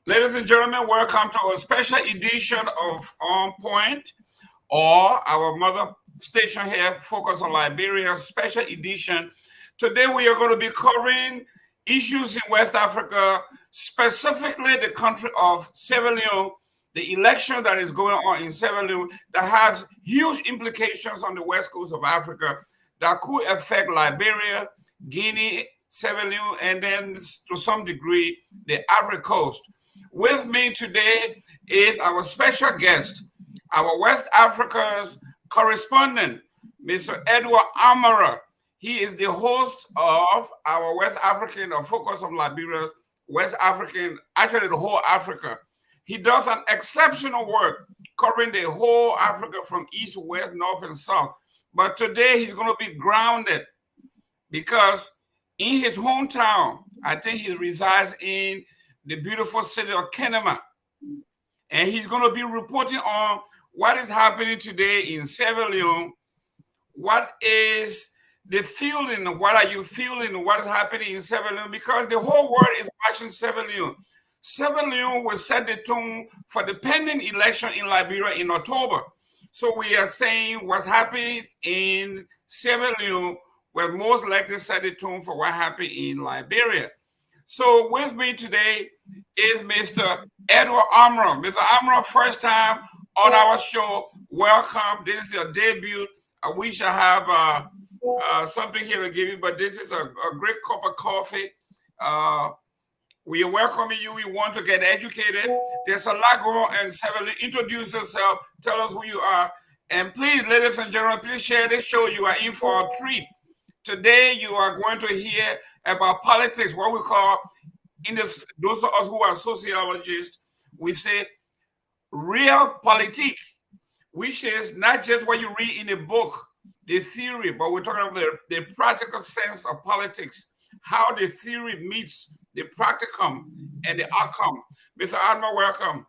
Ladies and gentlemen, welcome to a special edition of On Point, or our mother station here, Focus on Liberia, special edition. Today we are going to be covering issues in West Africa, specifically the country of Sierra Leone, the election that is going on in Sierra Leone that has huge implications on the west coast of Africa that could affect Liberia, Guinea, Sierra Leone, and then to some degree, the Ivory Coast. With me today is our special guest, our West Africa's correspondent, Mr. Edward Amara. He is the host of our West African, or Focus on Liberia's West African, actually the whole Africa. He does an exceptional work covering the whole Africa from east, west, north, and south. But today he's going to be grounded because in his hometown, I think he resides in the beautiful city of Kenema. And he's going to be reporting on what is happening today in Sierra Leone. What is the feeling? What are you feeling? What is happening in Sierra Leone? Because the whole world is watching Sierra Leone. Sierra Leone will set the tone for the pending election in Liberia in October. So we are saying what's happening in Sierra Leone will most likely set the tone for what happened in Liberia. So with me today is Mr. Edward Amara. Mr. Amara, first time on our show. Welcome. This is your debut. We shall have something here to give you, but this is a great cup of coffee. We are welcoming you. We want to get educated. There's a lot going on, and several. Introduce yourself. Tell us who you are. And please, ladies and gentlemen, please share this show. You are in for a treat. Today, you are going to hear about politics, what we call, those of us who are sociologists, we say real politique, which is not just what you read in a book, the theory, but we're talking about the practical sense of politics, how the theory meets the practicum and the outcome. Mr. Admiral, welcome.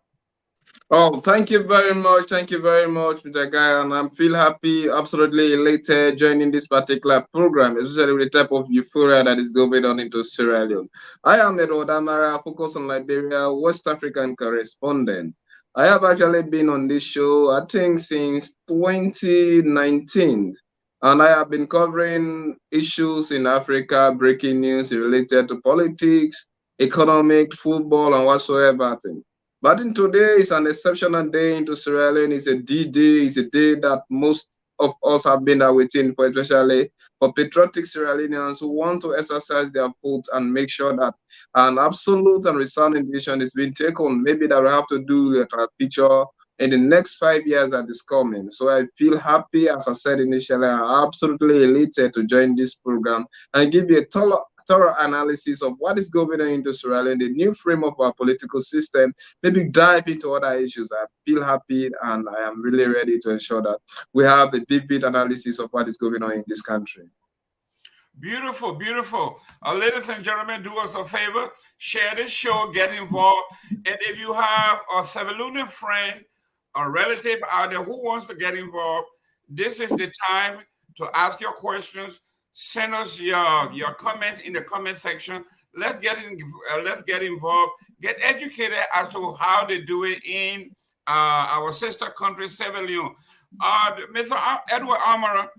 Oh, thank you very much. Thank you very much, Mr. Guy. And I feel happy, absolutely elated joining this particular program, especially with the type of euphoria that is going on into Sierra Leone. I am Edward Amara, Focus on Liberia, West African correspondent. I have actually been on this show, I think, since 2019. And I have been covering issues in Africa, breaking news related to politics, economic, football, and whatsoever thing. But in today is an exceptional day into Sierra Leone. It's a D-Day. It's a day that most of us have been waiting for, especially for patriotic Sierra Leoneans who want to exercise their vote and make sure that an absolute and resounding decision is being taken. Maybe that we have to do with a feature in the next 5 years that is coming. So I feel happy, as I said initially, I'm absolutely elated to join this program and give you a thorough analysis of what is going on into Sierra Leone, the new frame of our political system, maybe dive into other issues. I feel happy and I am really ready to ensure that we have a vivid analysis of what is going on in this country. Beautiful, beautiful. Ladies and gentlemen, do us a favor, share this show, get involved. And if you have a Sierra Leonean friend, a relative out there who wants to get involved, this is the time to ask your questions. Send us your comment in the comment section. Let's get involved. Get educated as to how they do it in our sister country, Sierra Leone. Mr. Edward Amara,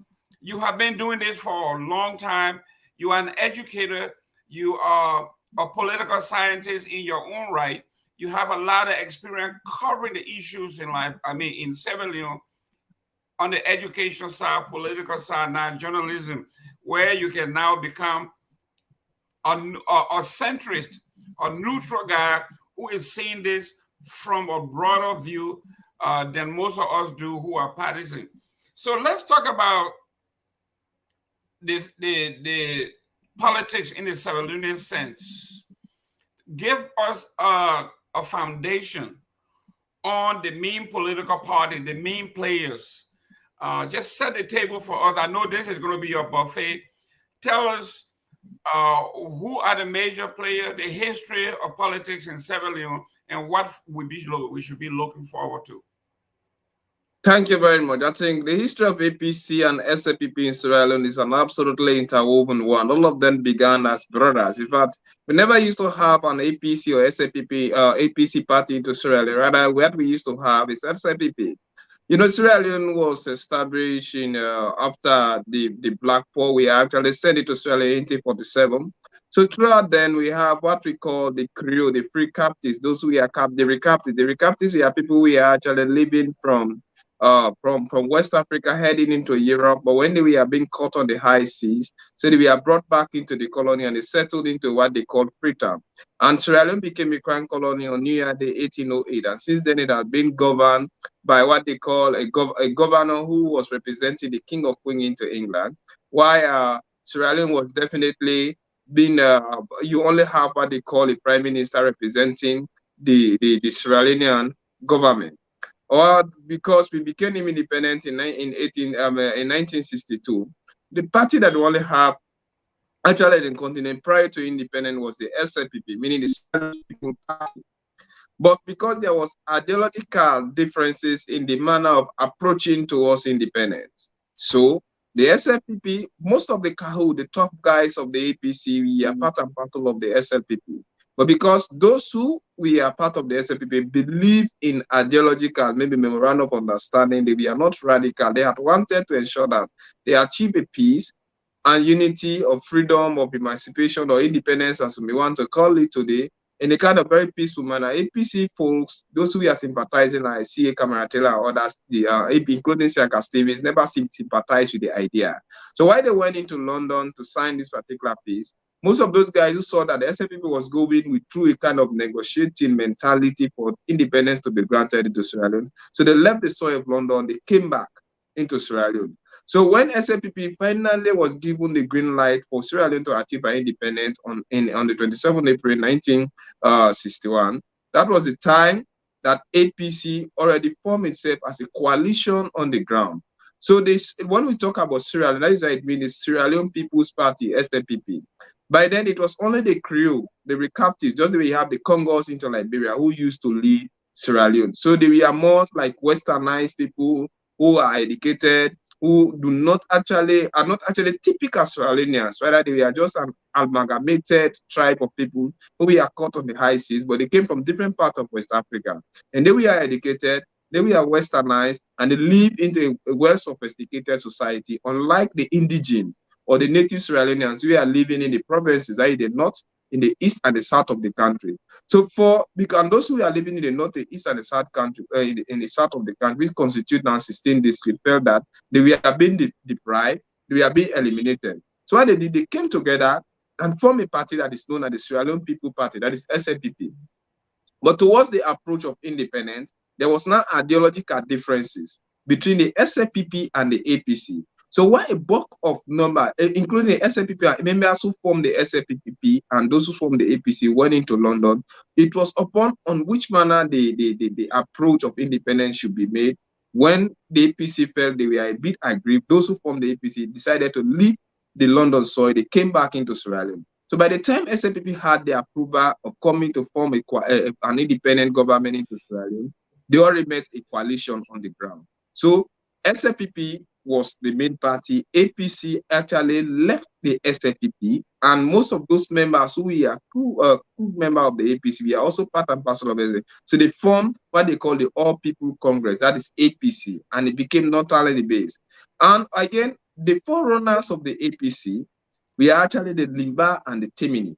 you have been doing this for a long time. You are an educator. You are a political scientist in your own right. You have a lot of experience covering the issues in life. I mean, in Sierra Leone, on the educational side, political side, now journalism, where you can now become a centrist, a neutral guy who is seeing this from a broader view than most of us do who are partisan. So let's talk about the politics in the Sierra Leonean sense. Give us a foundation on the main political party, the main players. Just set the table for us. I know this is going to be a buffet. Tell us who are the major players, the history of politics in Sierra Leone, and what we should be looking forward to. Thank you very much. I think the history of APC and SAPP in Sierra Leone is an absolutely interwoven one. All of them began as brothers. In fact, we never used to have an APC or SAPP, APC party into Sierra Leone. Rather, what we used to have is SAPP. You know, Sierra Leone was established in after the Black Poor. We actually sent it to Sierra Leone in 1847. So throughout then, we have what we call the Creole, the free captives, those who are the recaptives. The recaptives, we are people who are actually living from West Africa heading into Europe, but when they were being caught on the high seas, so they were brought back into the colony and they settled into what they called Freetown. And Sierra Leone became a crown colony on New Year Day 1808, and since then it has been governed by what they call a governor who was representing the king or queen into England, while Sierra Leone was definitely being, you only have what they call a prime minister representing the Sierra Leonean government. Or because we became independent in 1962, the party that we only have actually in the continent prior to independence was the SLPP, meaning the Socialist People Party. But because there was ideological differences in the manner of approaching towards independence, so the SLPP, most of the top guys of the APC, we are part and parcel of the SLPP. But because those who we are part of the SLPP believe in ideological, maybe memorandum of understanding, they are not radical. They had wanted to ensure that they achieve a peace and unity of freedom, of emancipation, or independence, as we want to call it today, in a kind of very peaceful manner. APC folks, those who are sympathizing, like CA Camaratella or others, including Siaka Stevens, never seem to sympathize with the idea. So while they went into London to sign this particular peace, most of those guys who saw that the SLPP was going through a kind of negotiating mentality for independence to be granted into Sierra Leone. So they left the soil of London, they came back into Sierra Leone. So when SLPP finally was given the green light for Sierra Leone to achieve an independence on the 27th April 1961, that was the time that APC already formed itself as a coalition on the ground. So when we talk about Sierra Leone, that is what it means, the Sierra Leone People's Party, SLPP. By then, it was only the Creole, the recaptives, just the way you have the Congos into Liberia, who used to lead Sierra Leone. So they were more like westernized people who are educated, who are not actually typical Sierra Leoneans, rather they were just an amalgamated tribe of people who were caught on the high seas, but they came from different parts of West Africa. And they were educated, they were westernized, and they live into a well-sophisticated society, unlike the indigenous or the native Sierra Leoneans who are living in the provinces, i.e. the north, in the east and the south of the country. So because those who are living in the north, the east and the south country, in the south of the country, which constitute now 16 districts, felt that they were being deprived, they were being eliminated. So what they did, they came together and formed a party that is known as the Sierra Leone People Party, that is SLPP. But towards the approach of independence, there was now ideological differences between the SFPP and the APC. So why a bulk of number, including the SFPP members who formed the SFPP and those who formed the APC went into London, it was upon on which manner the approach of independence should be made. When the APC felt they were a bit aggrieved, those who formed the APC decided to leave the London soil. They came back into Sierra Leone. So by the time SFPP had the approval of coming to form an independent government into Sierra Leone, they already met a coalition on the ground. So SFPP was the main party. APC actually left the SFPP, and most of those members who are true members of the APC, we are also part and parcel of it. So they formed what they call the All People Congress, that is APC, and it became neutrality based. And again, the forerunners of the APC, we are actually the Limba and the Timini.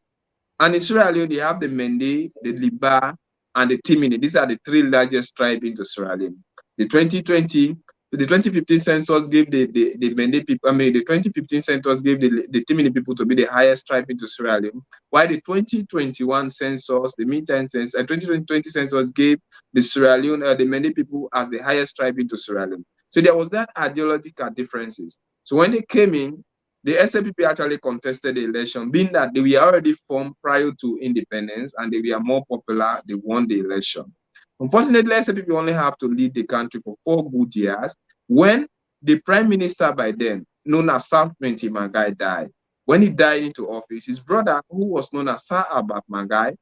And in Sierra Leone, they have the Mende, the Limba, and the Timini. These are the three largest tribes into Sierra Leone. The 2015 census gave the Mende people, the 2015 census gave the Timini people to be the highest tribe into Sierra Leone, while the 2021 census, the meantime census, 2020 census gave the Sierra Leone, the Mende people as the highest tribe into Sierra Leone. So there was that ideological differences. So when they came in, the SLPP actually contested the election, being that they were already formed prior to independence and they were more popular, they won the election. Unfortunately, SLPP only have to lead the country for 4 good years when the prime minister by then, known as Sam Menti Mangai, died. When he died into office, his brother, who was known as Sir Albert Mangai,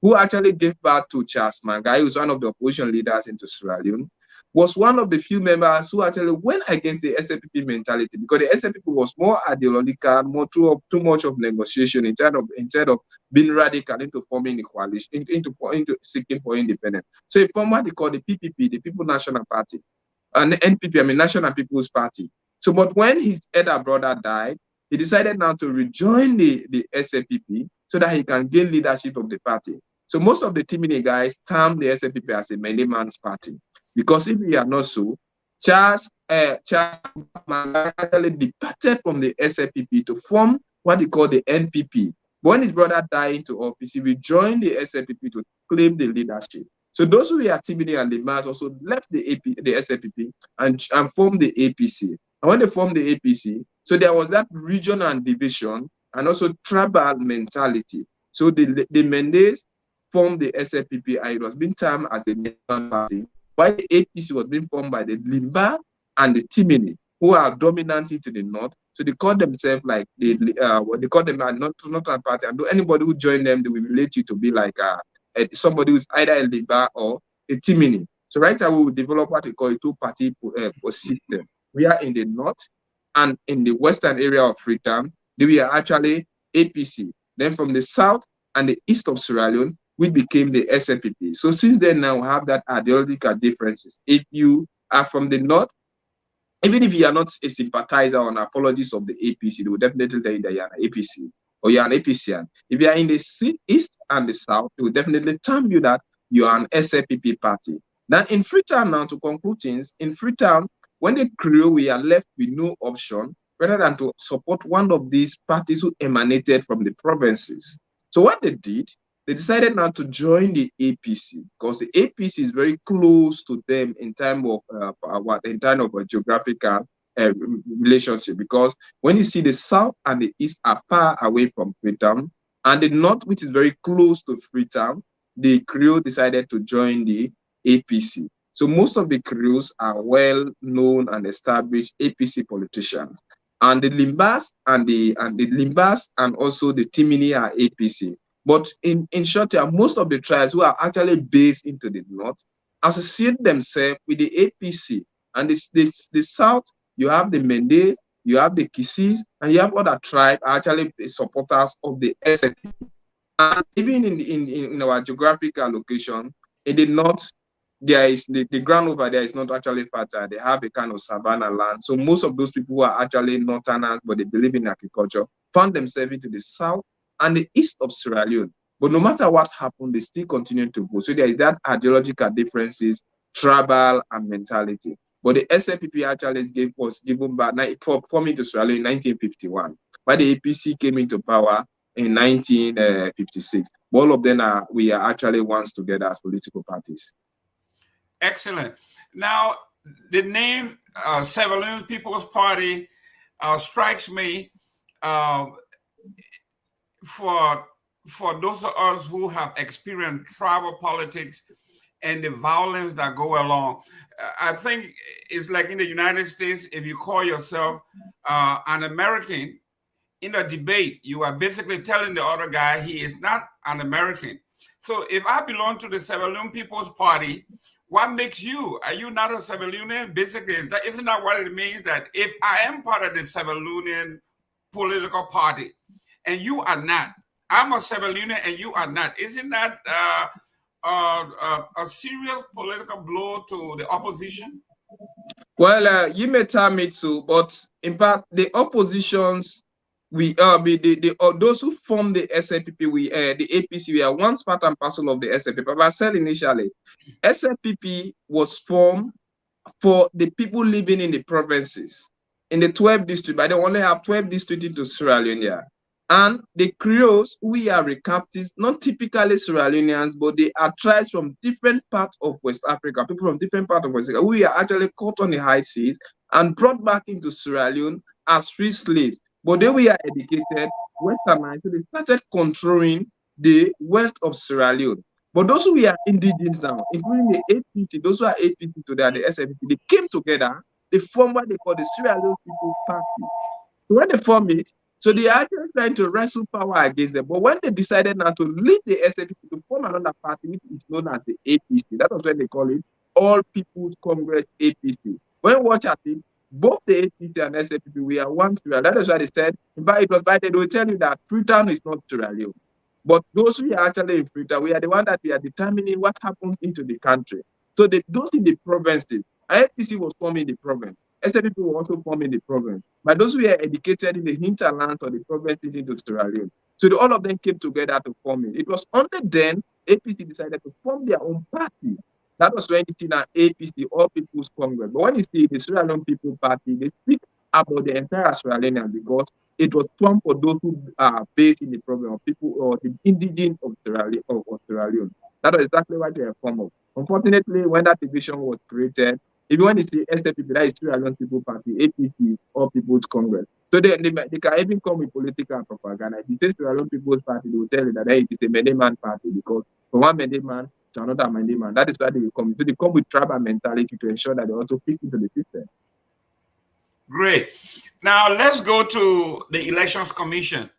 who actually gave birth to Charles Mangai, who was one of the opposition leaders into Sierra Leone, was one of the few members who actually went against the SLPP mentality, because the SLPP was more ideological, more too much of negotiation instead of being radical into forming a coalition, into seeking for independence. So he formed what they call the PPP, the People National Party, and the NPP, National People's Party. So, but when his elder brother died, he decided now to rejoin the SLPP so that he can gain leadership of the party. So most of the Timini guys termed the SLPP as a many man's party. Because if we are not so, Charles actually departed from the SLPP to form what they call the NPP. But when his brother died into office, he rejoined the SLPP to claim the leadership. So those who were Timini and Limas also left the SLPP and formed the APC. And when they formed the APC, so there was that region and division and also tribal mentality. So the Mendes formed the SLPP and it was being termed as the National Party, while the APC was being formed by the Limba and the Timini, who are dominant into the north. So they call themselves like they call them not a party. And anybody who join them, they will relate you to be like somebody who's either a Limba or a Timini. So right now we will develop what we call a two-party system. We are in the north and in the western area of Freetown, we are actually APC. Then from the south and the east of Sierra Leone, which became the SLPP. So since then now we have that ideological differences. If you are from the north, even if you are not a sympathizer or an apologist of the APC, they will definitely tell you that you are an APC or you are an APCian. If you are in the east and the south, they will definitely term you that you are an SLPP party. Then in Freetown now, to conclude things, in Freetown, when they crew, we are left with no option rather than to support one of these parties who emanated from the provinces. So what they did, they decided now to join the APC because the APC is very close to them in terms of a geographical relationship. Because when you see the south and the east are far away from Freetown, and the north, which is very close to Freetown, the Creole decided to join the APC. So most of the Creoles are well-known and established APC politicians, and the Limbas and also the Timini are APC. But in short, most of the tribes who are actually based into the north associate themselves with the APC. And the south, you have the Mende, you have the Kisis, and you have other tribes actually supporters of the SLP. And even in our geographical location, in the north, there is the ground over there is not actually fertile. They have a kind of savanna land. So most of those people who are actually northerners, but they believe in agriculture, found themselves into the south and the east of Sierra Leone. But no matter what happened, they still continue to go. So there is that ideological differences, tribal and mentality. But the SLPP actually was given back forming to Sierra Leone in 1951, while the APC came into power in 1956. All of them we are actually once together as political parties. Excellent. Now, the name Sierra Leone People's Party strikes me uh, for those of us who have experienced tribal politics and the violence that go along. I think it's like in the United States, if you call yourself an American in a debate, you are basically telling the other guy he is not an American. So if I belong to the Sierra Leone People's Party, what makes you? Are you not a Sierra Leonean? Basically, isn't that what it means? That if I am part of the Sierra Leonean political party and you are not, I'm a Sierra Leonean and you are not. Isn't that a serious political blow to the opposition? Well, you may tell me too, but in fact, the oppositions, those who form the SLPP, the APC, we are once part and parcel of the SLPP. But I said initially, SLPP was formed for the people living in the provinces, in the 12 districts, but they only have 12 districts into Sierra Leone. Yeah. And the Creoles, we are recaptives, not typically Sierra Leoneans, but they are tribes from different parts of West Africa, people from different parts of West Africa. We are actually caught on the high seas and brought back into Sierra Leone as free slaves. But then we are educated, westernized, so they started controlling the wealth of Sierra Leone. But those who are indigenous now, including the APC, those who are APC today, the SFP, they came together, they formed what they call the Sierra Leone People's Party. So when they form it, so they are actually trying to wrestle power against them. But when they decided now to leave the SFP to form another party, which is known as the APC, that was when they call it All People's Congress APC. When you watch at it, both the APC and SFP, we are one Sierra. That is why they said, in fact, it was by they will tell you that Freetown is not Sierra Leone. But those who are actually in Freetown, we are the one that we are determining what happens into the country. So those in the provinces, IFPC was forming the province. SFP were also forming the province. But those who are educated in the hinterlands or the provinces into Sierra Leone. So all of them came together to form it. It was only then APC decided to form their own party. That was when it's in an APC, All People's Congress. But when you see the Sierra Leone People Party, they speak about the entire Sierra Leonean because it was formed for those who are based in the province, or people, or the indigenous of Sierra Leone. That was exactly what they were formed of. Unfortunately, when that division was created, if you want to see SFP, that is Sierra Leone People Party, APC, All People's Congress. So they can even come with political propaganda. If you say Sierra Leone People's Party, they will tell you that hey, it is a Mendeman party because from one Mendeman to another Mendeman, that is why they will come. So they come with tribal mentality to ensure that they also fit into the system. Great. Now let's go to the Elections Commission.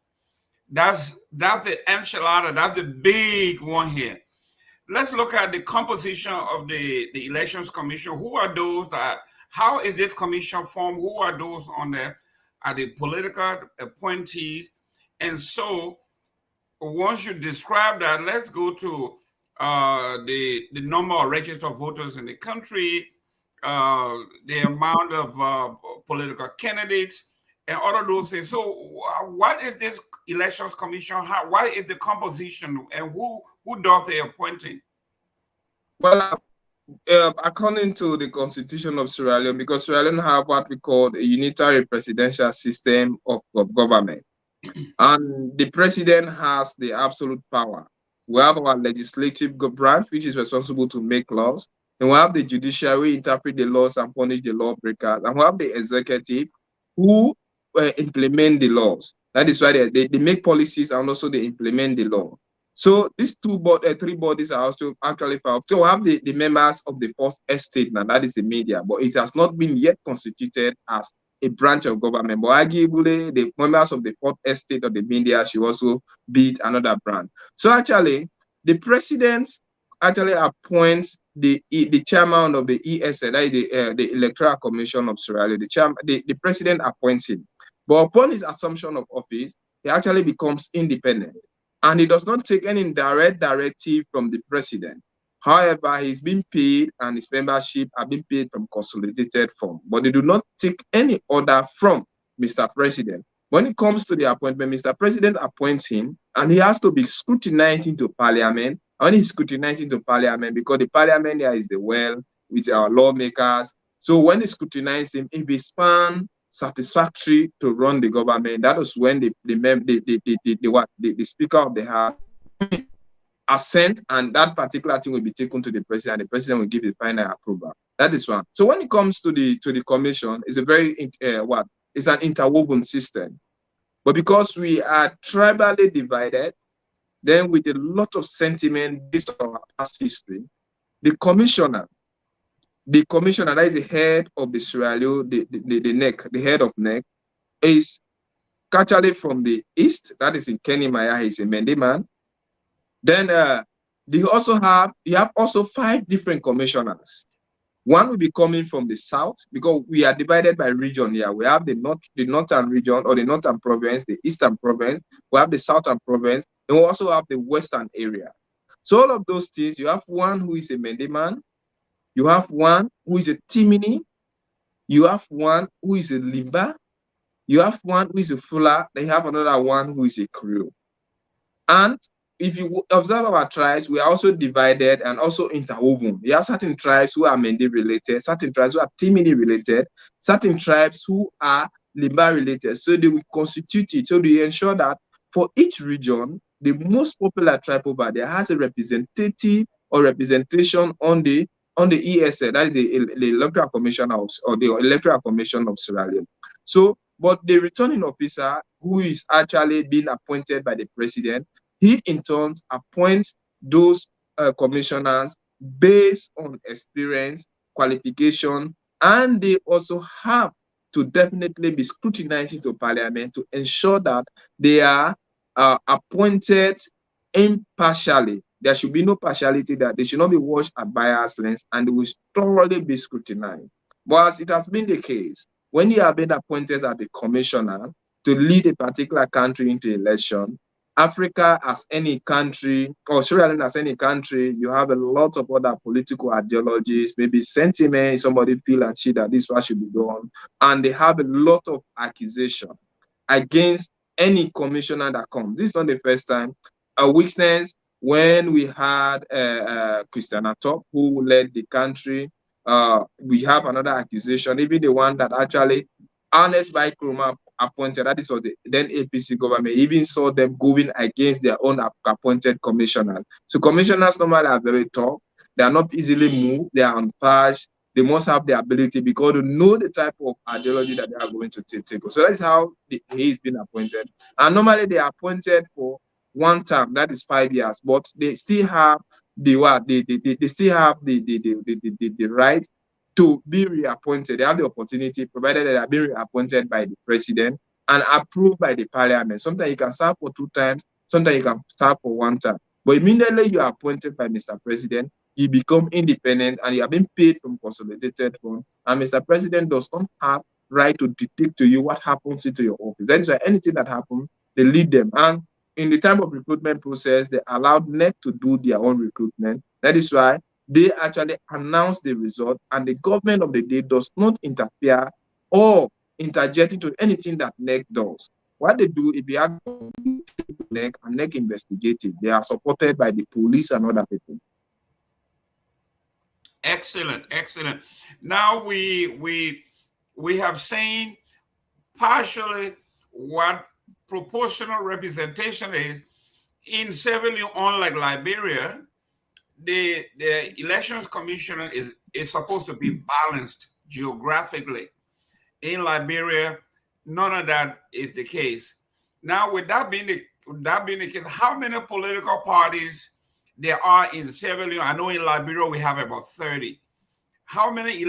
That's the enchilada. That's the big one here. Let's look at the composition of the Elections Commission. Who are those that? How is this commission formed? Who are those on there? Are the political appointees? And so, once you describe that, let's go to the number of registered voters in the country, the amount of political candidates, and all of those things. So, what is this Elections Commission? Why is the composition, and who does the appointing? Well, according to the Constitution of Sierra Leone, because Sierra Leone have what we call a unitary presidential system of government, and the president has the absolute power. We have our legislative branch, which is responsible to make laws, and we have the judiciary, interpret the laws and punish the lawbreakers, and we have the executive, who implement the laws. That is why they make policies and also they implement the law. So these three bodies are also actually found. So we have the members of the first estate now, that is the media, but it has not been yet constituted as a branch of government. But arguably, the members of the fourth estate of the media should also be another branch. So actually, the president actually appoints the chairman of the ESL, the Electoral Commission of Sierra Leone. The president appoints him. But upon his assumption of office, he actually becomes independent. And he does not take any direct directive from the president. However, he's been paid and his membership have been paid from consolidated fund, but they do not take any order from Mr. President. When it comes to the appointment, Mr. President appoints him and he has to be scrutinized into parliament. And when he's scrutinized into parliament, because the parliament there is the well with our lawmakers. So when they scrutinize him, if he's found satisfactory to run the government, that was when the Speaker of the House assent, and that particular thing will be taken to the president, and the president will give the final approval. That is one. So when it comes to the commission, it's a very it's an interwoven system. But because we are tribally divided, then with a lot of sentiment based on our past history, the commissioner that is the head of the Sierra Leone, the head of NEC, is actually from the east. That is in Kenimaya. He's a Mende man. Then you have also 5 different commissioners. One will be coming from the south, because we are divided by region here. We have the northern region, or the northern province, the eastern province. We have the southern province, and we also have the western area. So all of those things, you have one who is a Mende man, you have one who is a Timini, you have one who is a Limba, you have one who is a Fula, then you have another one who is a Creole. And if you observe our tribes, we are also divided and also interwoven. There are certain tribes who are Mende related, certain tribes who are Timini related, certain tribes who are Limba related. So they will constitute it. So they ensure that for each region, the most popular tribe over there has a representative or representation on the ESL, that is the Electoral Commission or the Electoral Commission of Sierra Leone. So, but the returning officer, who is actually being appointed by the president, he in turn appoints those commissioners based on experience, qualification, and they also have to definitely be scrutinized to Parliament to ensure that they are appointed impartially. There should be no partiality, that they should not be watched at bias lens, and they will thoroughly be scrutinized. But as it has been the case, when you have been appointed as a commissioner to lead a particular country into election, Africa as any country, or Sierra Leone as any country, you have a lot of other political ideologies, maybe sentiment, somebody feel and see that this one should be done, and they have a lot of accusation against any commissioner that comes. This is not the first time. A witness when we had Christian Atop, who led the country. We have another accusation, even the one that actually Ernest Bai Krumah appointed, that is what the then APC government even saw them going against their own appointed commissioners. So commissioners normally are very tough. They are not easily moved. They are unpatched. They must have the ability, because they know the type of ideology that they are going to take. So that is how he is being appointed. And normally they are appointed for one term, that is 5 years, but they still have the right to be reappointed. They have the opportunity, provided they are being reappointed by the president and approved by the parliament. Sometimes you can serve for 2 times, sometimes you can serve for 1 term. But immediately you are appointed by Mr. President, you become independent and you are being paid from consolidated fund. And Mr. President does not have right to dictate to you what happens into your office. That is why anything that happens, they lead them. And in the time of recruitment process, they allowed NEC to do their own recruitment. That is why they actually announce the result, and the government of the day does not interfere or interject into anything that NEC does. What they do, if they have NEC and NEC investigative, they are supported by the police and other people. Excellent, excellent. Now we have seen partially what proportional representation is in Sierra Leone, unlike Liberia. The elections commissioner is supposed to be balanced geographically. In Liberia, none of that is the case. Now, with that being the case, how many political parties there are in Sierra Leone? I know in Liberia we have about 30. How many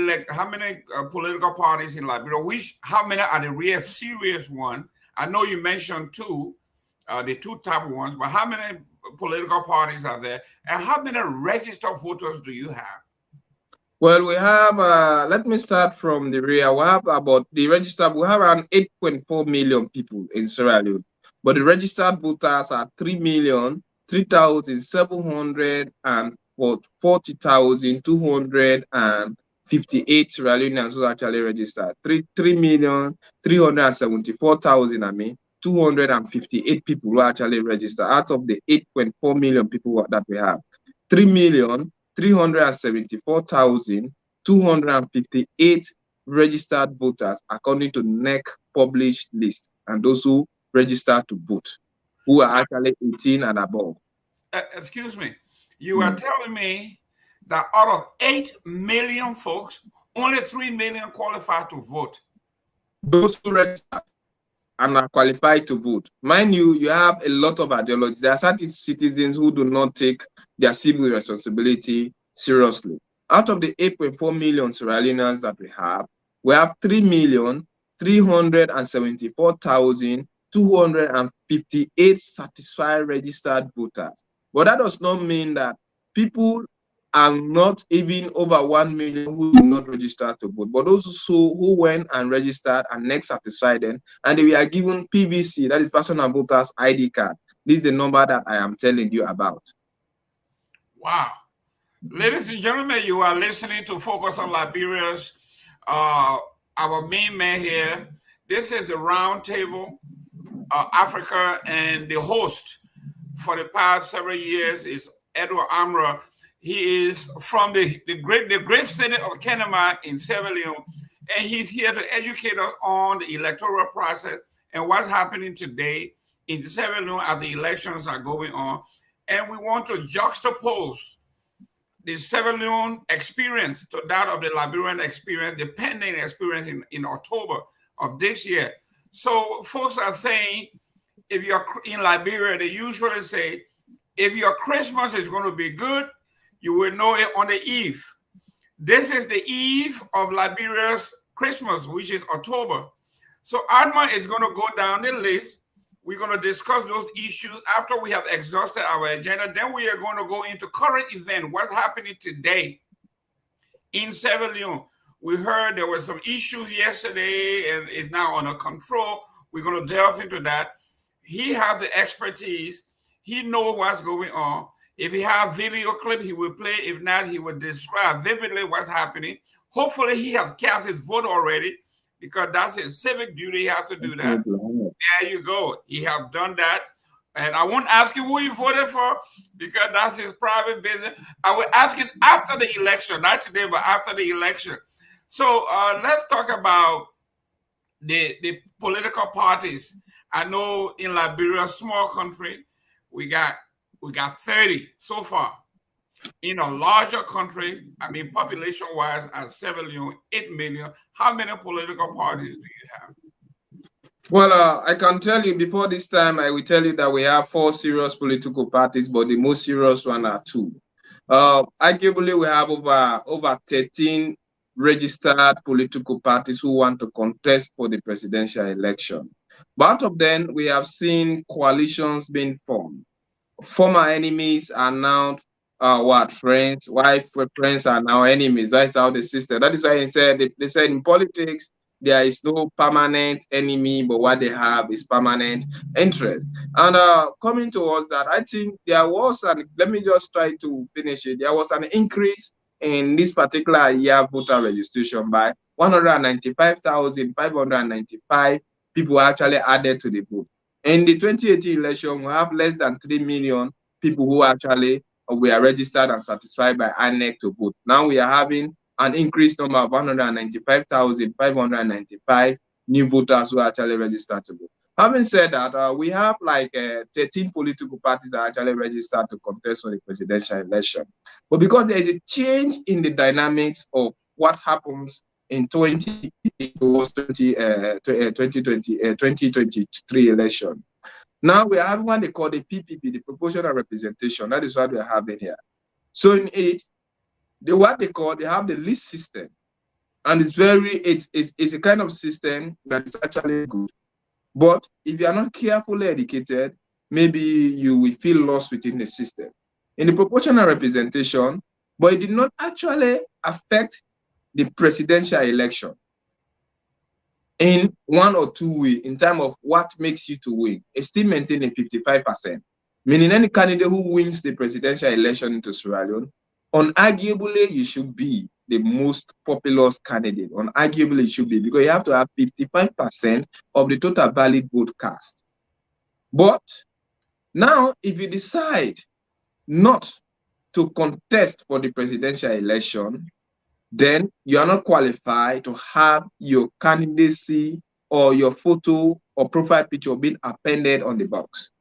political parties in Liberia? How many are the real serious ones? I know you mentioned 2, the 2 top ones, but how many political parties are there, and how many registered voters do you have? Well, we have, let me start from the rear. We have about the registered, we have around 8.4 million people in Sierra Leone, but the registered voters are 3,340,258 Sierra Leoneans who actually registered. 3,374,000, 258 people who actually registered out of the 8.4 million people that we have. 3,374,258 registered voters according to NEC published list, and those who registered to vote, who are actually 18 and above. excuse me, you are telling me that out of 8 million folks, only 3 million qualify to vote. Those who register and are qualified to vote. Mind you, you have a lot of ideologies. There are certain citizens who do not take their civil responsibility seriously. Out of the 8.4 million Sierra Leoneans that we have 3,374,258 satisfied registered voters. But that does not mean that people are not even over 1 million who do not register to vote, but those who went and registered and next satisfied them, and they were given PVC, that is personal voters ID card. This is the number that I am telling you about. Wow. Ladies and gentlemen, you are listening to Focus on Liberia's, our main man here. This is the round table, Africa, and the host for the past several years is Edward Amara. He is from the great city of Kenema in Sierra Leone, and he's here to educate us on the electoral process and what's happening today in Sierra Leone as the elections are going on. And we want to juxtapose the Sierra Leone experience to that of the Liberian experience, the pending experience in October of this year. So folks are saying, if you're in Liberia, they usually say, if your Christmas is going to be good, you will know it on the eve. This is the eve of Liberia's Christmas, which is October. So Adma is going to go down the list. We're going to discuss those issues after we have exhausted our agenda. Then we are going to go into current event, what's happening today in Sierra Leone. We heard there were some issues yesterday and it's now under control. We're going to delve into that. He has the expertise. He knows what's going on. If he has video clip, he will play. If not, he will describe vividly what's happening. Hopefully, he has cast his vote already because that's his civic duty. He has to do that. There you go. He has done that. And I won't ask him who he voted for because that's his private business. I will ask him after the election, not today, but after the election. So let's talk about the political parties. I know in Liberia, a small country, we got 30 so far. In a larger country, I mean, population-wise, as Sierra Leone, 8 million, how many political parties do you have? Well, I can tell you before this time, I will tell you that we have 4 serious political parties, but the most serious one are 2. Arguably, we have over 13 registered political parties who want to contest for the presidential election. But out of them, we have seen coalitions being formed. Former enemies are now friends, why friends are now enemies. That's how the system. That is why they said in politics there is no permanent enemy, but what they have is permanent interest. And coming towards that, I think there was let me just try to finish it. There was an increase in this particular year voter registration by 195,595 people actually added to the vote. In the 2018 election, we have less than 3 million people who actually were registered and satisfied by INEC to vote. Now we are having an increased number of 195,595 new voters who actually registered to vote. Having said that, we have like 13 political parties that actually registered to contest for the presidential election. But because there is a change in the dynamics of what happens in 2023 election. Now we are having what they call the PPP, the proportional representation. That is what we are having here. So in it, they have the list system, and it's a kind of system that is actually good. But if you are not carefully educated, maybe you will feel lost within the system. In the proportional representation, but it did not actually affect the presidential election in one or two ways in terms of what makes you to win. It's still maintaining 55%, meaning any candidate who wins the presidential election into Sierra Leone, unarguably you should be the most populous candidate. Unarguably it should be, because you have to have 55% of the total valid vote cast. But now, if you decide not to contest for the presidential election, then you are not qualified to have your candidacy or your photo or profile picture being appended on the box.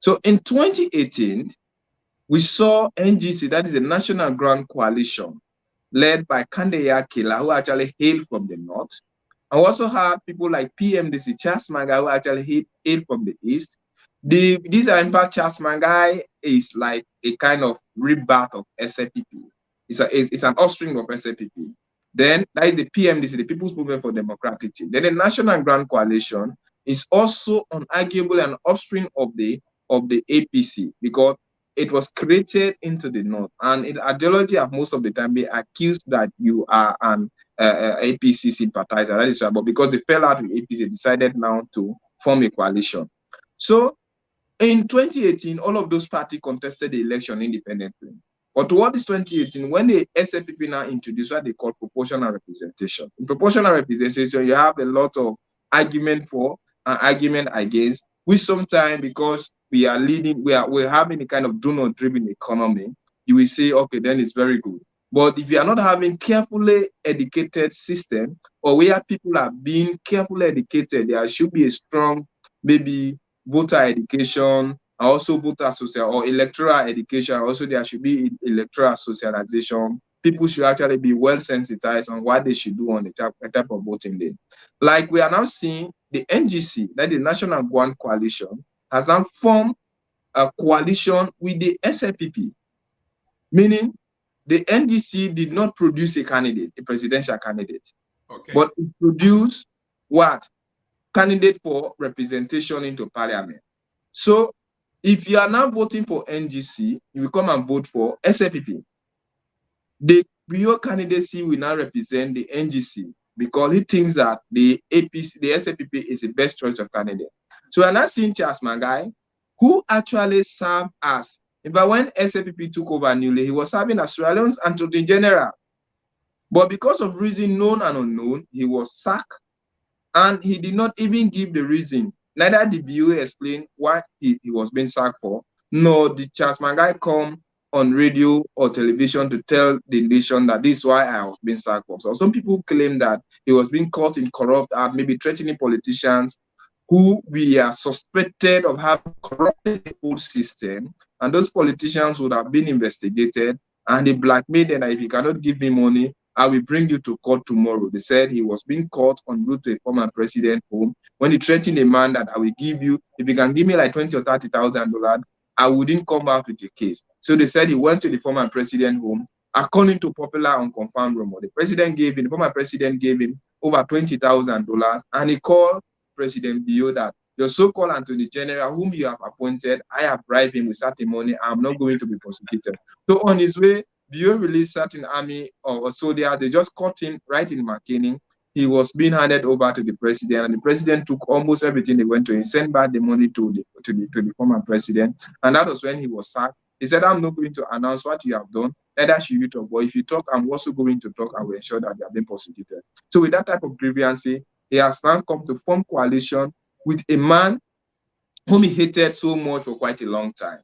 So in 2018, we saw NGC, that is the National Grand Coalition, led by Kandeya Kila, who actually hailed from the north. I also had people like PMDC, Charles Mangai, who actually hailed from the east. This impact Charles Mangai is like a kind of rebirth of SLPP. It's an offspring of SLPP. Then that is the PMDC, the People's Movement for Democratic Change. Then the National Grand Coalition is also unarguably an offspring of the APC, because it was created into the north, and in ideology of most of the time be accused that you are an APC sympathizer. That is right, but because they fell out with APC, they decided now to form a coalition. So in 2018, all of those parties contested the election independently. But towards 2018, when the SLPP now introduced what they call proportional representation. In proportional representation, you have a lot of argument for and argument against, which sometimes, because we are leading, we're having a kind of donor-driven economy, you will say, okay, then it's very good. But if you are not having carefully educated system, or where people are being carefully educated, there should be a strong, maybe voter education, also voter social or electoral education. Also, there should be electoral socialization. People should actually be well sensitized on what they should do on the type of voting day. Like we are now seeing the NGC, that is the National Grand Coalition, has now formed a coalition with the SLPP, meaning the NGC did not produce a candidate, a presidential candidate, but it produced what? Candidate for representation into parliament. So if you are now voting for NGC, you will come and vote for SLPP. The real candidacy will now represent the NGC because he thinks that the APC, the SLPP is the best choice of candidate. So we're now seeing Charles Mangai, who actually served as, but when SLPP took over newly, he was serving as Sierra Leone's Attorney General. But because of reason known and unknown, he was sacked, and he did not even give the reason. Neither did BOA explain what he was being sacked for, nor did Charles Mangai come on radio or television to tell the nation that this is why I was being sacked for. So some people claim that he was being caught in corrupt act, maybe threatening politicians who we are suspected of having corrupted the whole system, and those politicians would have been investigated, and they blackmailed them that if you cannot give me money, I will bring you to court tomorrow. They said he was being caught en route to a former president home when he threatened a man that I will give you, if you can give me like $20,000 or $30,000, I wouldn't come out with a case. So they said he went to the former president home. According to popular unconfirmed rumor, the former president gave him over $20,000, and he called President Bio that your so-called Attorney General, whom you have appointed, I have bribed him with certain money. I'm not going to be prosecuted. So on his way, Bio released certain army or soldiers. They just caught him right in McKinney. He was being handed over to the president, and the president took almost everything they went to and sent back the money to the former president. And that was when he was sacked. He said, I'm not going to announce what you have done. Neither should you talk. But if you talk, I'm also going to talk. I will ensure that they have been prosecuted. So with that type of grievance, he has now come to form coalition with a man whom he hated so much for quite a long time.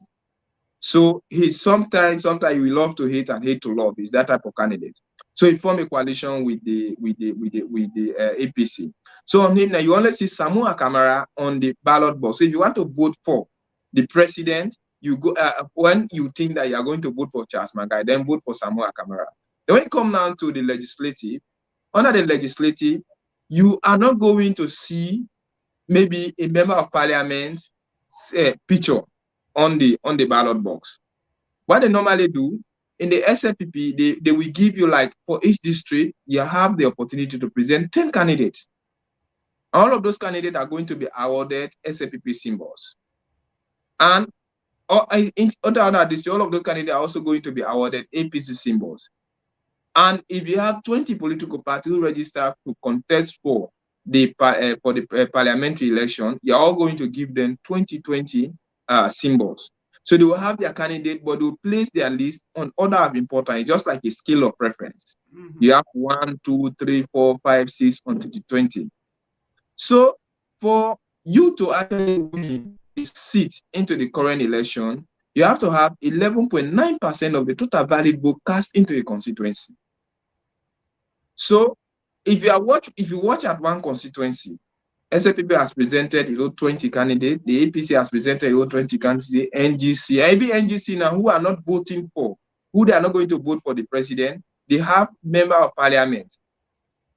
So he's sometimes you will love to hate and hate to love. Is that type of candidate. So he formed a coalition with the APC. So on him now, you only see Amara on the ballot box. So if you want to vote for the president, you go when you think that you are going to vote for Charles Mangai, then vote for Amara. Then when you come down to the legislative, under the legislative, you are not going to see maybe a member of parliament picture on the ballot box. What they normally do in the SLPP, they will give you, like, for each district, you have the opportunity to present 10 candidates. All of those candidates are going to be awarded SLPP symbols. And in other districts, all of those candidates are also going to be awarded APC symbols. And if you have 20 political parties who register to contest for the parliamentary election, you're all going to give them 2020 symbols. So they will have their candidate, but they will place their list on order of importance, just like a scale of preference. You have 1, 2, 3, 4, 5, 6 until the 20. So for you to actually win a seat into the current election, you have to have 11.9% of the total valid vote cast into a constituency. So if you watch at one constituency, SFPP has presented 20 candidates. The APC has presented 20 candidates. NGC, even NGC now, who are not voting for, who they are not going to vote for the president, they have member of parliament,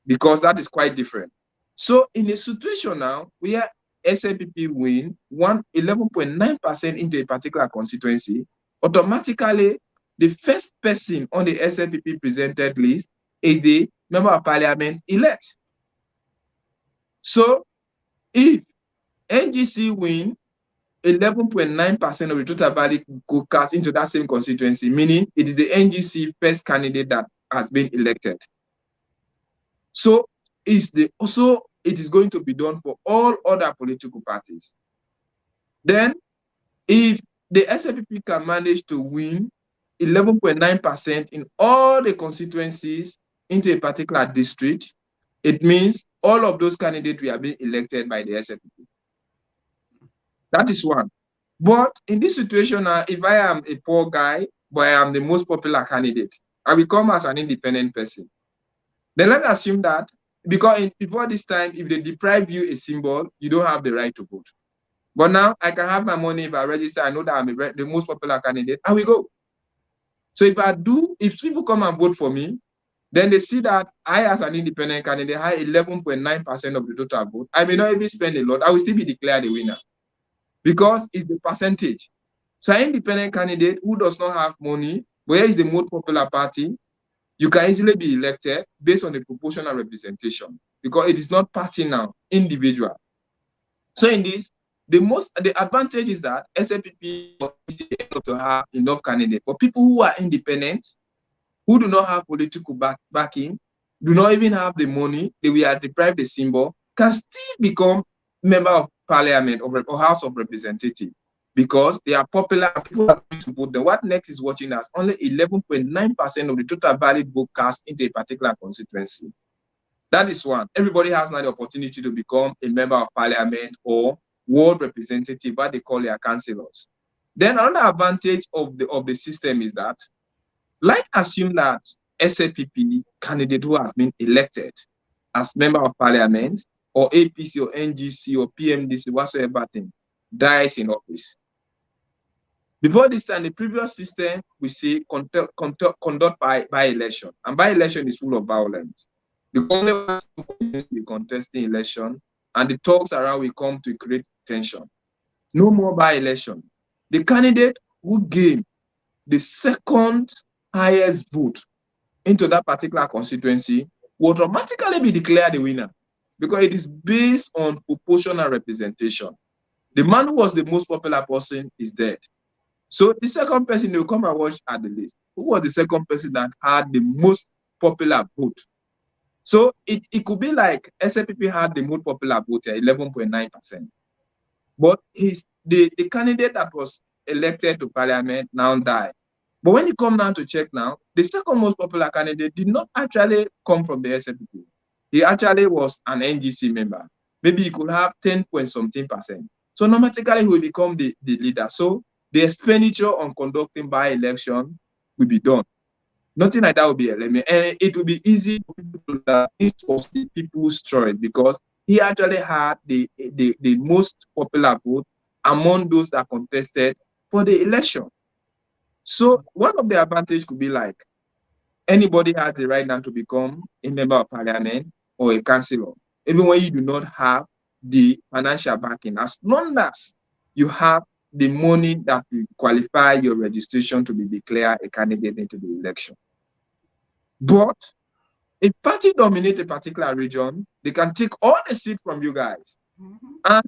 because that is quite different. So in a situation now where SFPP win 11.9% into a particular constituency, automatically the first person on the SFPP presented list is the member of parliament elect. So if NGC win 11.9% of the total valid go cast into that same constituency, meaning it is the NGC first candidate that has been elected. So it is going to be done for all other political parties. Then, if the SFPP can manage to win 11.9% in all the constituencies into a particular district, it means all of those candidates will have been elected by the SFPP. That is one. But in this situation now, if I am a poor guy, but I am the most popular candidate, I will come as an independent person. Then let's assume that because before this time, if they deprive you a symbol, you don't have the right to vote. But now I can have my money. If I register, I know that I'm the most popular candidate, I will go. So if people come and vote for me, then they see that I, as an independent candidate, have 11.9% of the total vote. I may not even spend a lot. I will still be declared the winner because it's the percentage. So an independent candidate who does not have money, where is the most popular party, you can easily be elected based on the proportional representation because it is not party now, individual. So in this, the advantage is that SFPP to have enough candidates. For people who are independent, who do not have political backing, do not even have the money, they will deprive the symbol, can still become member of parliament or House of Representatives because they are popular and people are going to vote them. What next is watching us? Only 11.9% of the total valid vote cast into a particular constituency. That is one. Everybody has now the opportunity to become a member of parliament or ward representative, what they call their councillors. Then another advantage of the system is that, like assume that SFPP candidate who has been elected as member of parliament or APC or NGC or PMDC, whatsoever thing, dies in office. Before this time, the previous system, we see conduct by election. And by election is full of violence. The only one will be contesting election, and the talks around will come to create tension. No more by election. The candidate who gained the second highest vote into that particular constituency will automatically be declared the winner because it is based on proportional representation. The man who was the most popular person is dead. So the second person will come and watch at the list. Who was the second person that had the most popular vote? So it could be like SFPP had the most popular vote at 11.9%. But the candidate that was elected to parliament now died. But when you come down to check now, the second most popular candidate did not actually come from the SFPP. He actually was an NGC member. Maybe he could have 10.something%. So automatically he will become the leader. So the expenditure on conducting by-election will be done. Nothing like that will be eliminated. And it will be easy for people to know that this was the people's choice because he actually had the most popular vote among those that contested for the election. So one of the advantages could be like anybody has the right now to become a member of parliament or a councillor, even when you do not have the financial backing, as long as you have the money that will qualify your registration to be declared a candidate into the election. But if party dominate a particular region, they can take all the seats from you guys. And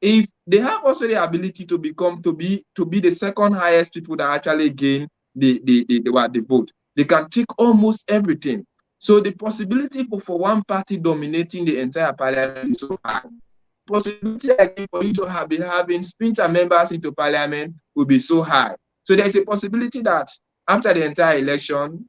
if they have also the ability to be the second highest people that actually gain the vote, they can take almost everything. So the possibility for one party dominating the entire parliament is so high. Possibility again for you to be having splinter members into parliament will be so high. So there's a possibility that after the entire election,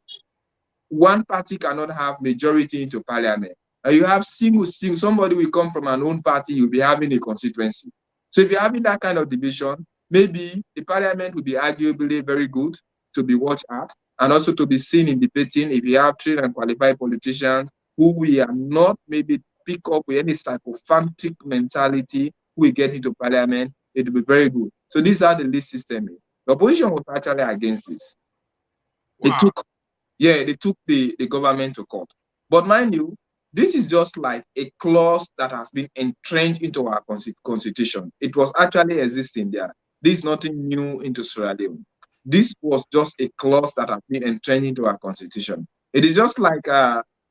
one party cannot have majority into parliament. And you have single, somebody will come from an own party, you'll be having a constituency. So if you're having that kind of division, maybe the parliament will be arguably very good to be watched at and also to be seen in debating if you have trained and qualified politicians who we are not maybe pick up with any sycophantic mentality who will get into parliament, it will be very good. So these are the list system. The opposition was actually against this. They Wow. took, they took the government to court. But mind you, this is just like a clause that has been entrenched into our constitution. It was actually existing there. This is nothing new into Sierra Leone. This was just a clause that has been entrenched into our constitution. It is just like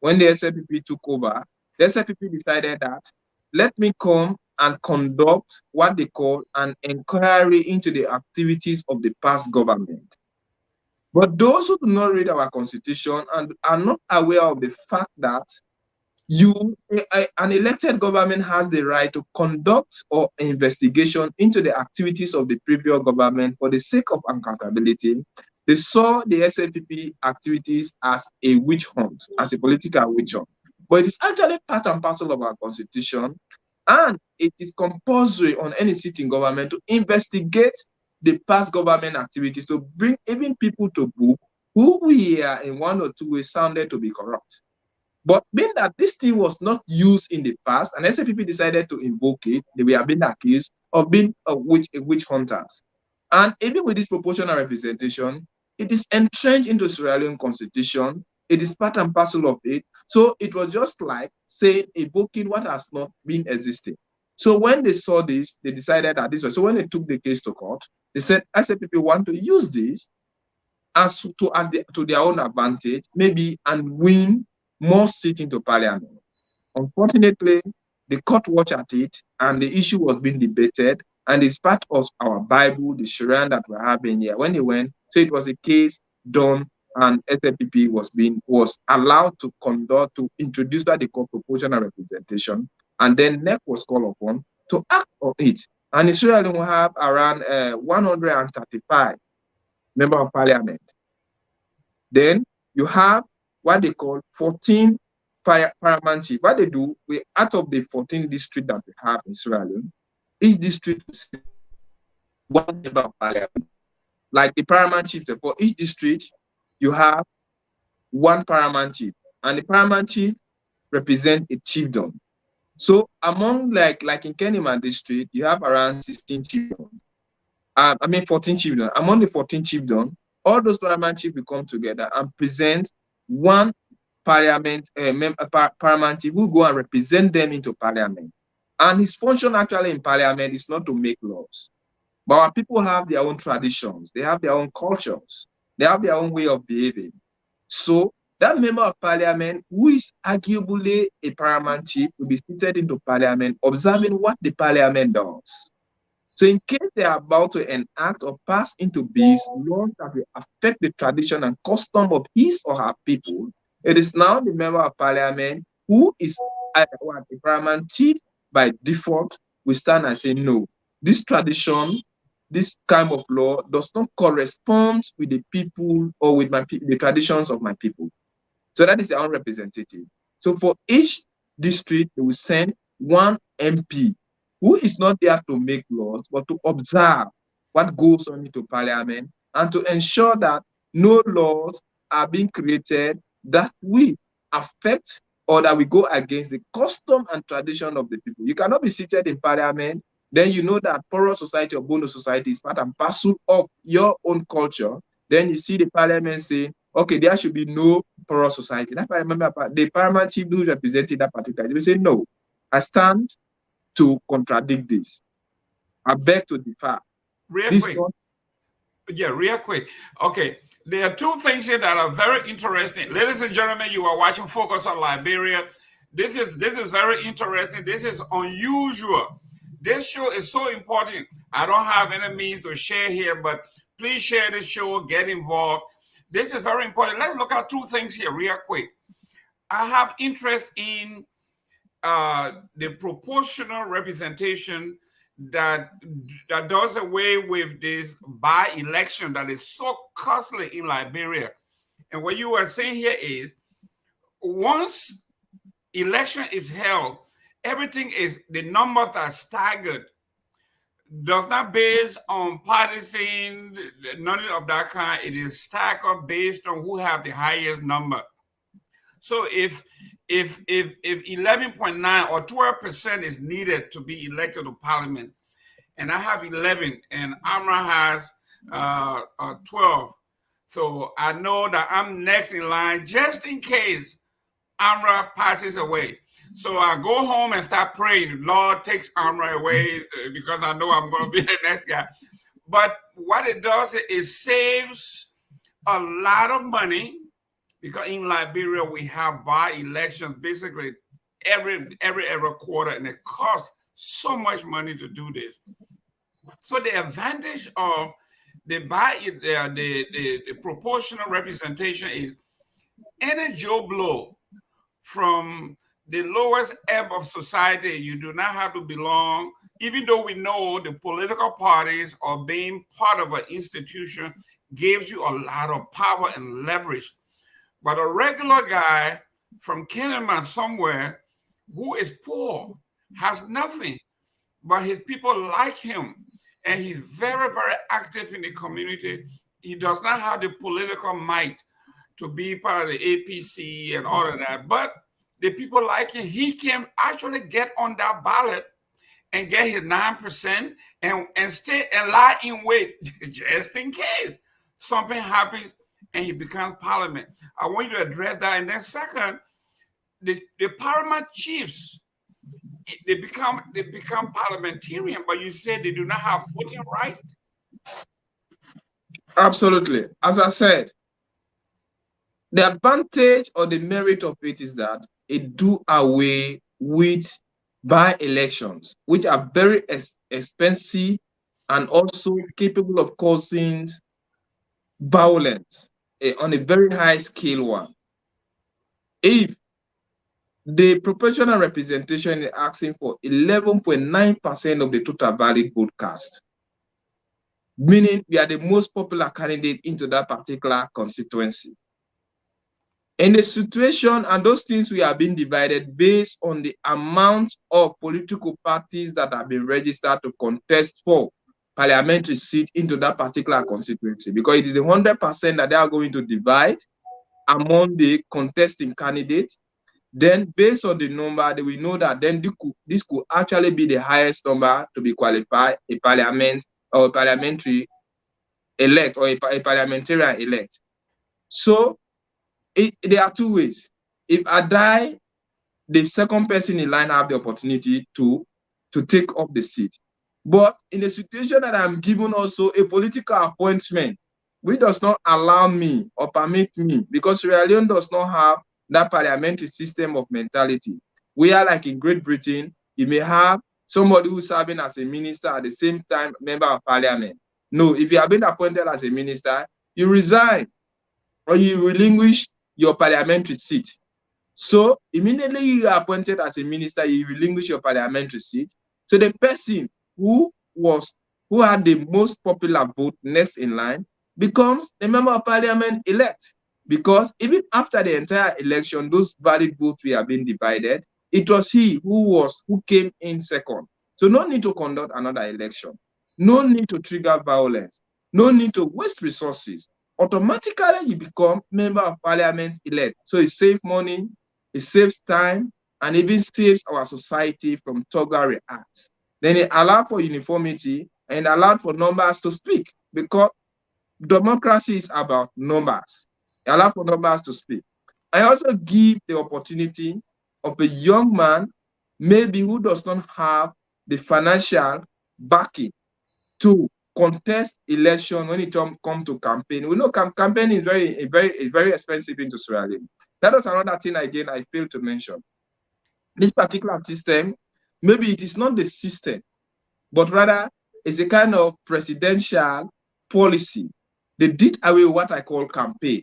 when the SLPP took over, the SLPP decided that let me come and conduct what they call an inquiry into the activities of the past government. But those who do not read our constitution and are not aware of the fact that an elected government has the right to conduct or investigation into the activities of the previous government for the sake of accountability, they saw the SLPP activities as a witch hunt, as a political witch hunt. But it is actually part and parcel of our constitution, and it is compulsory on any sitting government to investigate the past government activities, to bring even people to book who we are in one or two ways sounded to be corrupt. But being that this thing was not used in the past, and SAPP decided to invoke it, they were being accused of being witch hunters. And even with this proportional representation, it is entrenched into Sierra Leone constitution. It is part and parcel of it. So it was just like saying, evoking what has not been existing. So when they saw this, they decided that this was, so when they took the case to court, they said, SAPP want to use this to their own advantage, maybe, and win more seats into parliament. Unfortunately, the court watched at it, and the issue was being debated, and it's part of our Bible, the Sharia that we're having here. When they went, so it was a case done, and SLPP was allowed to conduct, to introduce what they call proportional representation, and then NEC was called upon to act on it. And in Sierra Leone, we have around 135 members of parliament. Then you have what they call 14 paramount chief. What they do, out of the 14 districts that we have in Sierra Leone, each district will one member of parliament. Like the paramount chief, for each district, you have one paramount chief, and the paramount chief represents a chiefdom. So among like in Kenema district, you have around 16 chiefdoms. 14 chiefdoms. Among the 14 chiefdoms, all those paramount chiefs will come together and present one paramount chief who will go and represent them into parliament. And his function actually in parliament is not to make laws. But our people have their own traditions, they have their own cultures, they have their own way of behaving. So that member of parliament, who is arguably a paramount chief, will be seated into parliament, observing what the parliament does. So in case they are about to enact or pass into bills laws that will affect the tradition and custom of his or her people, it is now the member of parliament who is a paramount chief by default will stand and say, no, this tradition, this kind of law does not correspond with the people or with the traditions of my people. So that is their own representative. So for each district, they will send one MP who is not there to make laws, but to observe what goes on into parliament and to ensure that no laws are being created that will affect or that will go against the custom and tradition of the people. You cannot be seated in parliament, then you know that Poro society or Bono society is part and parcel of your own culture. Then you see the parliament saying, okay, there should be no Poro society. That's why I remember the paramount chief who represented that particular, they will say, no, I stand to contradict this. I beg to differ. Real quick. Yeah, real quick. Okay. There are two things here that are very interesting. Ladies and gentlemen, you are watching Focus on Liberia. This is very interesting. This is unusual. This show is so important. I don't have any means to share here, but please share this show, get involved. This is very important. Let's look at two things here real quick. I have interest in the proportional representation that does away with this by-election that is so costly in Liberia. And what you are saying here is, once election is held, everything is, the numbers are staggered. Does not based on partisan, none of that kind. It is staggered based on who have the highest number. So if if 11.9 or 12% is needed to be elected to parliament, and I have 11, and Amara has 12, so I know that I'm next in line just in case Amra passes away. So I go home and start praying, Lord takes Amra away because I know I'm going to be the next guy. But what it does, it saves a lot of money because in Liberia we have by elections basically every quarter, and it costs so much money to do this. So the advantage of the proportional representation is any Joe Blow from the lowest ebb of society. You do not have to belong, even though we know the political parties or being part of an institution gives you a lot of power and leverage. But a regular guy from Kenema somewhere who is poor, has nothing, but his people like him, and he's very, very active in the community. He does not have the political might to be part of the APC and all of that, but the people like him. He can actually get on that ballot and get his 9% and stay and lie in wait just in case something happens and he becomes parliament. I want you to address that. And then second, the paramount chiefs, they become parliamentarian, but you said they do not have voting right. Absolutely. As I said, the advantage or the merit of it is that it do away with by-elections, which are very expensive and also capable of causing violence on a very high scale one. If the proportional representation is asking for 11.9% of the total valid vote cast, meaning we are the most popular candidate into that particular constituency. In the situation, and those things we have been divided based on the amount of political parties that have been registered to contest for parliamentary seat into that particular constituency, because it is 100% that they are going to divide among the contesting candidates. Then based on the number, we know that then this could actually be the highest number to be qualified a parliament or a parliamentary elect or a parliamentarian elect. So there are two ways. If I die, the second person in line have the opportunity to take up the seat. But in a situation that I'm given also a political appointment, which does not allow me or permit me, because Sierra Leone does not have that parliamentary system of mentality. We are like in Great Britain, you may have somebody who's serving as a minister at the same time member of parliament. No, if you have been appointed as a minister, you resign or you relinquish your parliamentary seat. So immediately you are appointed as a minister, you relinquish your parliamentary seat. So the person who had the most popular vote next in line becomes a member of parliament elect. Because even after the entire election, those valid votes we have been divided, it was he who came in second. So no need to conduct another election. No need to trigger violence. No need to waste resources. Automatically you become member of parliament elect. So it saves money, it saves time, and even saves our society from thuggery acts. Then it allows for uniformity and allowed for numbers to speak, because democracy is about numbers. It allows for numbers to speak. I also give the opportunity of a young man, maybe who does not have the financial backing to contest election when it comes to campaign. We know campaign is very expensive into Sierra Leone. That was another thing again I failed to mention. This particular system, maybe it is not the system, but rather it's a kind of presidential policy. They did away with what I call campaign.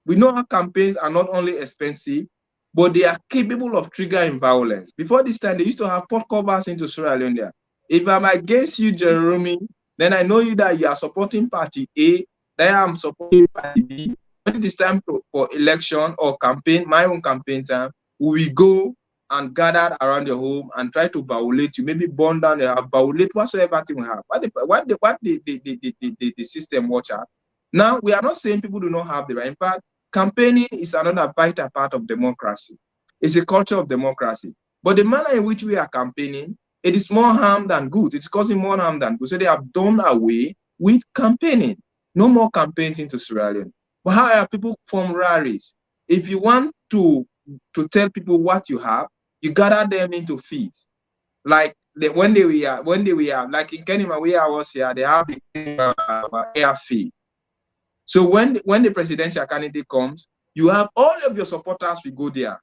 We know how campaigns are not only expensive, but they are capable of triggering violence. Before this time, they used to have pot covers into Sierra Leone. If I'm against you, Jerome, then I know you that you are supporting party A, then I'm supporting party B. When it is time for election or campaign, my own campaign time, we go and gather around your home and try to violate you, maybe burn down your house, violate whatsoever thing we have. What the system watch out. Now, we are not saying people do not have the right. In fact, campaigning is another vital part of democracy. It's a culture of democracy. But the manner in which we are campaigning, it is more harm than good. It's causing more harm than good. So they have done away with campaigning. No more campaigns into Sierra Leone. But however, people form rallies. If you want to tell people what you have, you gather them into feeds. Like when they were like in Kenima where I was here, they have the air feed. So when the presidential candidate comes, you have all of your supporters will go there.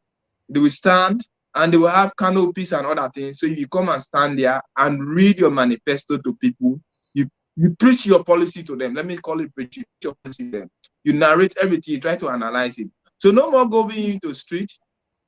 They will stand and they will have canopies and other things. So you come and stand there and read your manifesto to people. You preach your policy to them. Let me call it preaching your policy to them. You narrate everything, you try to analyze it. So no more going into the street,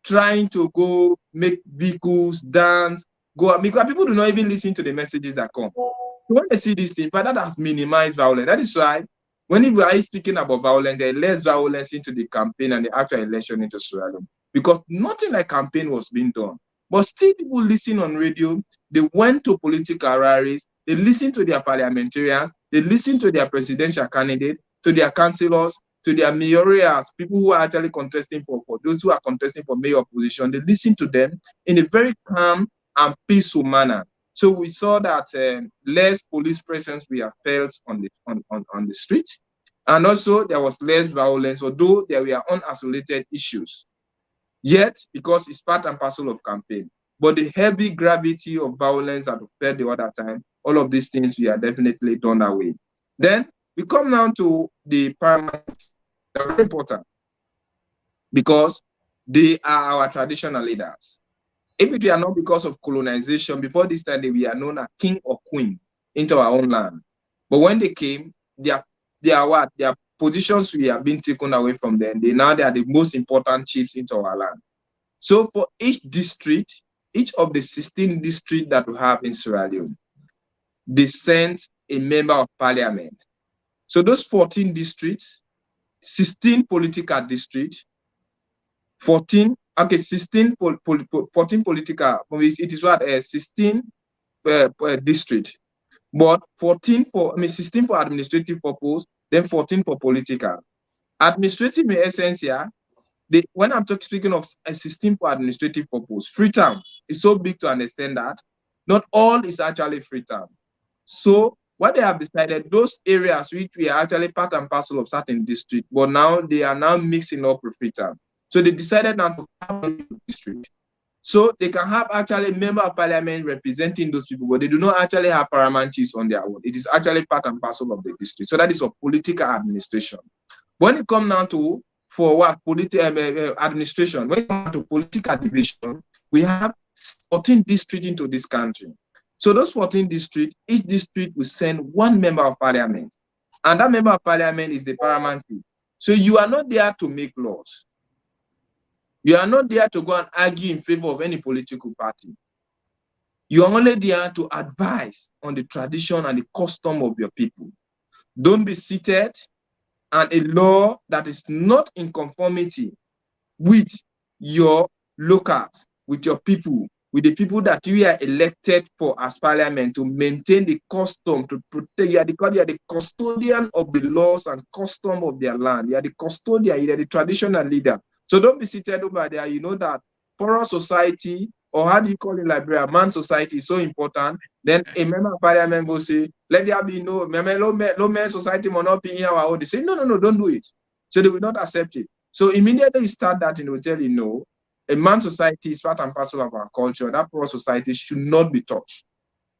trying to go make vehicles dance, go because people do not even listen to the messages that come. So when they see these things, but that has minimized violence. That is why when we are speaking about violence, there is less violence into the campaign and the actual election into Sierra Leone because nothing like campaign was being done. But still, people listen on radio. They went to political rallies. They listen to their parliamentarians. They listen to their presidential candidate, to their councillors, to their mayorials, people who are actually contesting for those who are contesting for mayor position. They listen to them in a very calm and peaceful manner. So we saw that less police presence we have felt on the streets, and also there was less violence, although there were unisolated issues. Yet, because it's part and parcel of campaign, but the heavy gravity of violence that occurred the other time, all of these things we are definitely done away. Then we come now to the paramount. They're very important because they are our traditional leaders. If it were not because of colonization, before this time, we are known as king or queen into our own land. But when they came, their positions we have been taken away from them. They are the most important chiefs into our land. So for each district, each of the 16 districts that we have in Sierra Leone, they sent a member of parliament. So those 14 districts, 16 political districts, 14 16 14 political, it is what 16 district, but 14 for 16 for administrative purpose, then 14 for political. Administrative in essence here, when I'm speaking of a 16 for administrative purpose, Freetown is so big to understand that not all is actually Freetown. So what they have decided, those areas which we are actually part and parcel of certain district, but now they are now mixing up with Freetown. So they decided now to have a district. So they can have actually a member of parliament representing those people, but they do not actually have paramount chiefs on their own. It is actually part and parcel of the district. So that is for political administration. When it comes down to for what administration, when it comes to political division, we have 14 districts into this country. So those 14 districts, each district will send one member of parliament, and that member of parliament is the paramount chief. So you are not there to make laws. You are not there to go and argue in favor of any political party. You are only there to advise on the tradition and the custom of your people. Don't be seated and a law that is not in conformity with your locals, with your people, with the people that you are elected for as parliament to maintain the custom, to protect. You are the custodian of the laws and custom of their land. You are the custodian, you are the traditional leader. So don't be seated over there. You know that for our society, or how do you call it, Liberia, man society is so important. Then a member of parliament will say, let there be no man society will not be in our own. They say, no, don't do it. So they will not accept it. So immediately you start that in the hotel, you know, a man society is part and parcel of our culture. That poor society should not be touched.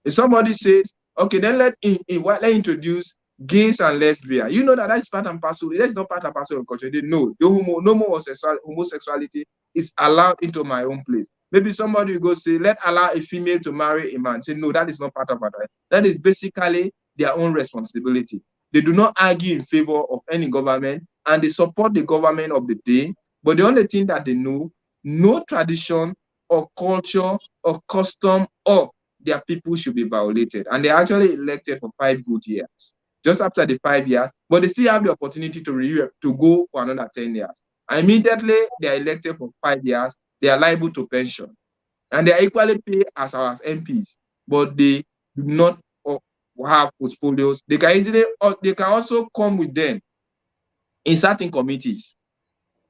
If somebody says, okay, then let introduce gays and lesbians, you know that is part and parcel. That's not part and parcel of culture. They know no more homosexuality is allowed into my own place. Maybe somebody will go say, let allow a female to marry a man. Say, no, that is not part of our life. That is basically their own responsibility. They do not argue in favor of any government, and they support the government of the day. But the only thing that they know, no tradition or culture or custom of their people should be violated. And they're actually elected for 5 good years. Just after the 5 years, but they still have the opportunity to go for another 10 years. And immediately they are elected for 5 years, they are liable to pension. And they are equally paid as our MPs, but they do not have portfolios. They can also come with them in certain committees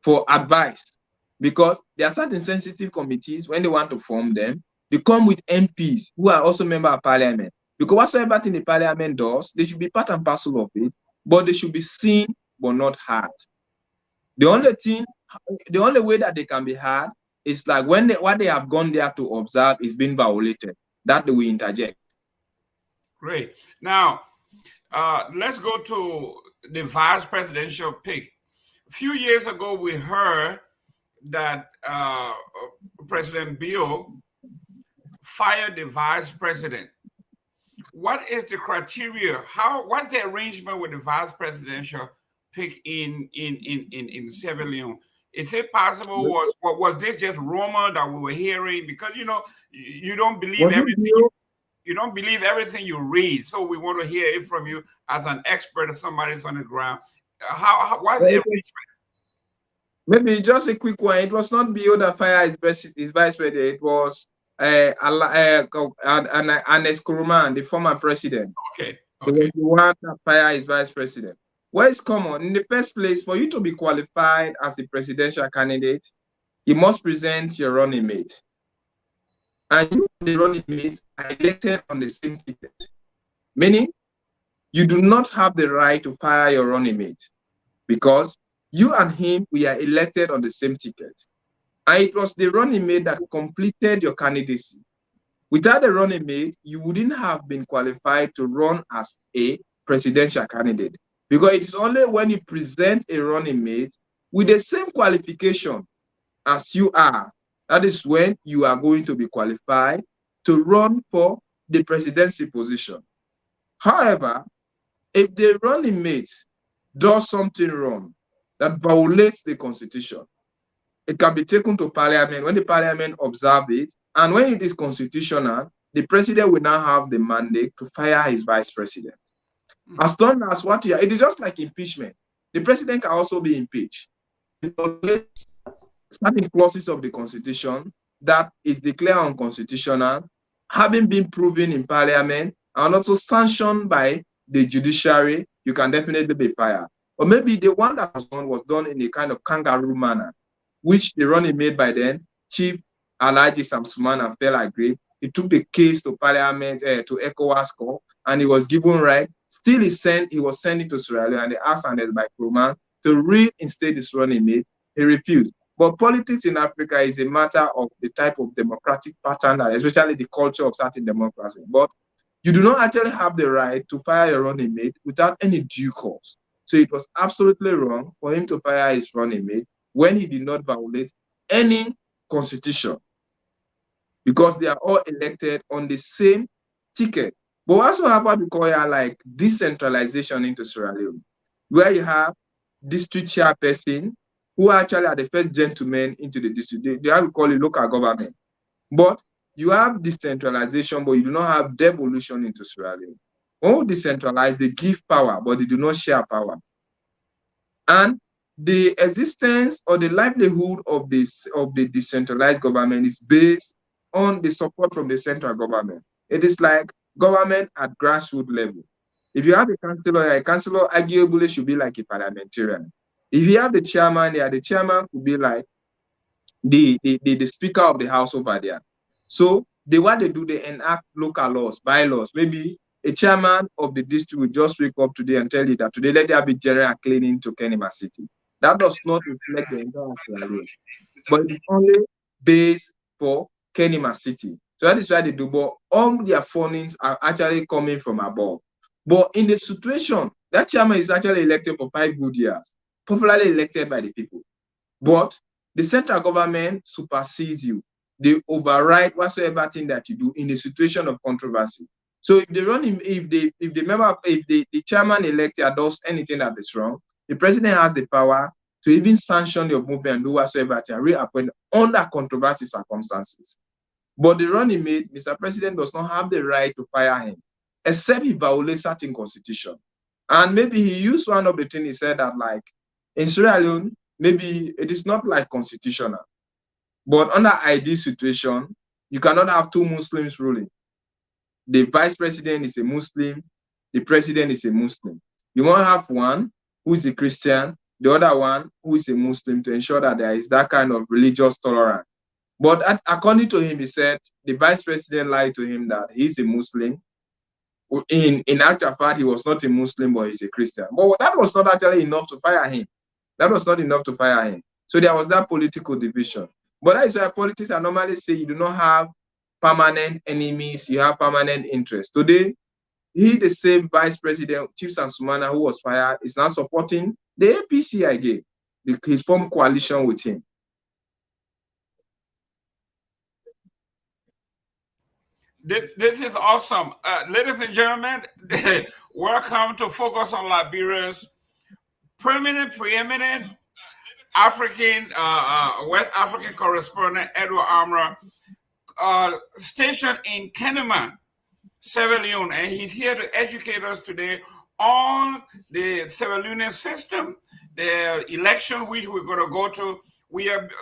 for advice. because there are certain sensitive committees, when they want to form them, they come with MPs who are also member of parliament. Because whatsoever thing the parliament does, they should be part and parcel of it, but they should be seen but not heard. The only thing, the only way that they can be heard is like when what they have gone there to observe is being violated, that they will interject. Great. Now, let's go to the vice presidential pick. A few years ago, we heard that President Bill fired the vice president. What is the criteria? What's the arrangement with the vice presidential pick in Sierra Leone? Is it possible? Was this just rumor that we were hearing? Because you don't believe everything. You don't believe everything you read, so we want to hear it from you as an expert or somebody's on the ground. What's the arrangement? Maybe just a quick one. It was not Bill that fired his vice president. It was Anes Kuruman, the former president. Okay. He was the one that fired his vice president. Well, it's common. In the first place, for you to be qualified as a presidential candidate, you must present your running mate. And you and the running mate are elected on the same ticket. Meaning, you do not have the right to fire your running mate because you and him, we are elected on the same ticket. And it was the running mate that completed your candidacy. Without a running mate, you wouldn't have been qualified to run as a presidential candidate. Because it is only when you present a running mate with the same qualification as you are, that is when you are going to be qualified to run for the presidency position. However, if the running mate does something wrong that violates the constitution, it can be taken to parliament when the parliament observe it, and when it is constitutional, the president will now have the mandate to fire his vice president. As long as it is just like impeachment. The president can also be impeached. It violates certain clauses of the constitution that is declared unconstitutional, having been proven in parliament and also sanctioned by the judiciary, you can definitely be fired. Or maybe the one that was done in a kind of kangaroo manner, which the running made by then, Chief Alhaji Samsuman and Fela agreed. He took the case to parliament, to ECOWAS court, and he was given right. Still, he was sent it to Sierra Leone, and they asked Anders by Kuruman to reinstate his running mate. He refused. But politics in Africa is a matter of the type of democratic pattern, especially the culture of certain democracy. But you do not actually have the right to fire your running mate without any due cause. So it was absolutely wrong for him to fire his running mate when he did not violate any constitution, because they are all elected on the same ticket. But what also happened because like decentralization into Sierra Leone, where you have district chairperson who actually are the first gentlemen into the district. They have to call it local government. But you have decentralization, but you do not have devolution into Sierra Leone. When we decentralize, they give power, but they do not share power. And the existence or the livelihood of the decentralized government is based on the support from the central government. It is like government at grassroots level. If you have a councillor arguably should be like a parliamentarian. If you have the chairman there, the chairman could be like the speaker of the house over there. So what they do, they enact local laws, bylaws. Maybe a chairman of the district will just wake up today and tell you that today let there be general cleaning to Kenema City. That does not reflect the entire Sierra Leone, but it's only based for Kenema City. So that is why they do. But all their fundings are actually coming from above. But in the situation, that chairman is actually elected for 5 good years, popularly elected by the people. But the central government supersedes you. They override whatsoever thing that you do in a situation of controversy. So if the chairman elected does anything that is wrong, the president has the power to even sanction your movement and do whatsoever to reappoint under controversy circumstances. But the running mate, Mr. President, does not have the right to fire him, except he violates certain constitution. And maybe he used one of the things he said that, like, in Sierra Leone, maybe it is not like constitutional. But under ideal situation, you cannot have 2 Muslims ruling. The vice president is a Muslim, the president is a Muslim. You won't have one who is a Christian the other one who is a Muslim, to ensure that there is that kind of religious tolerance. But according to him, he said the vice president lied to him that he's a Muslim. In actual fact, he was not a Muslim, but he's a Christian. But that was not actually enough to fire him. That was not enough to fire him. So there was that political division. But that is why politics, I normally say, you do not have permanent enemies, you have permanent interests. Today, he, the same vice president, Chief Sumana, who was fired, is now supporting the APC again. He formed coalition with him. This is awesome. Ladies and gentlemen, welcome to Focus on Liberia's preeminent African, West African correspondent, Edward Amara, stationed in Kenema, Sierra Leone, and he's here to educate us today on the Sierra Leonean system, the election which we're going to go to.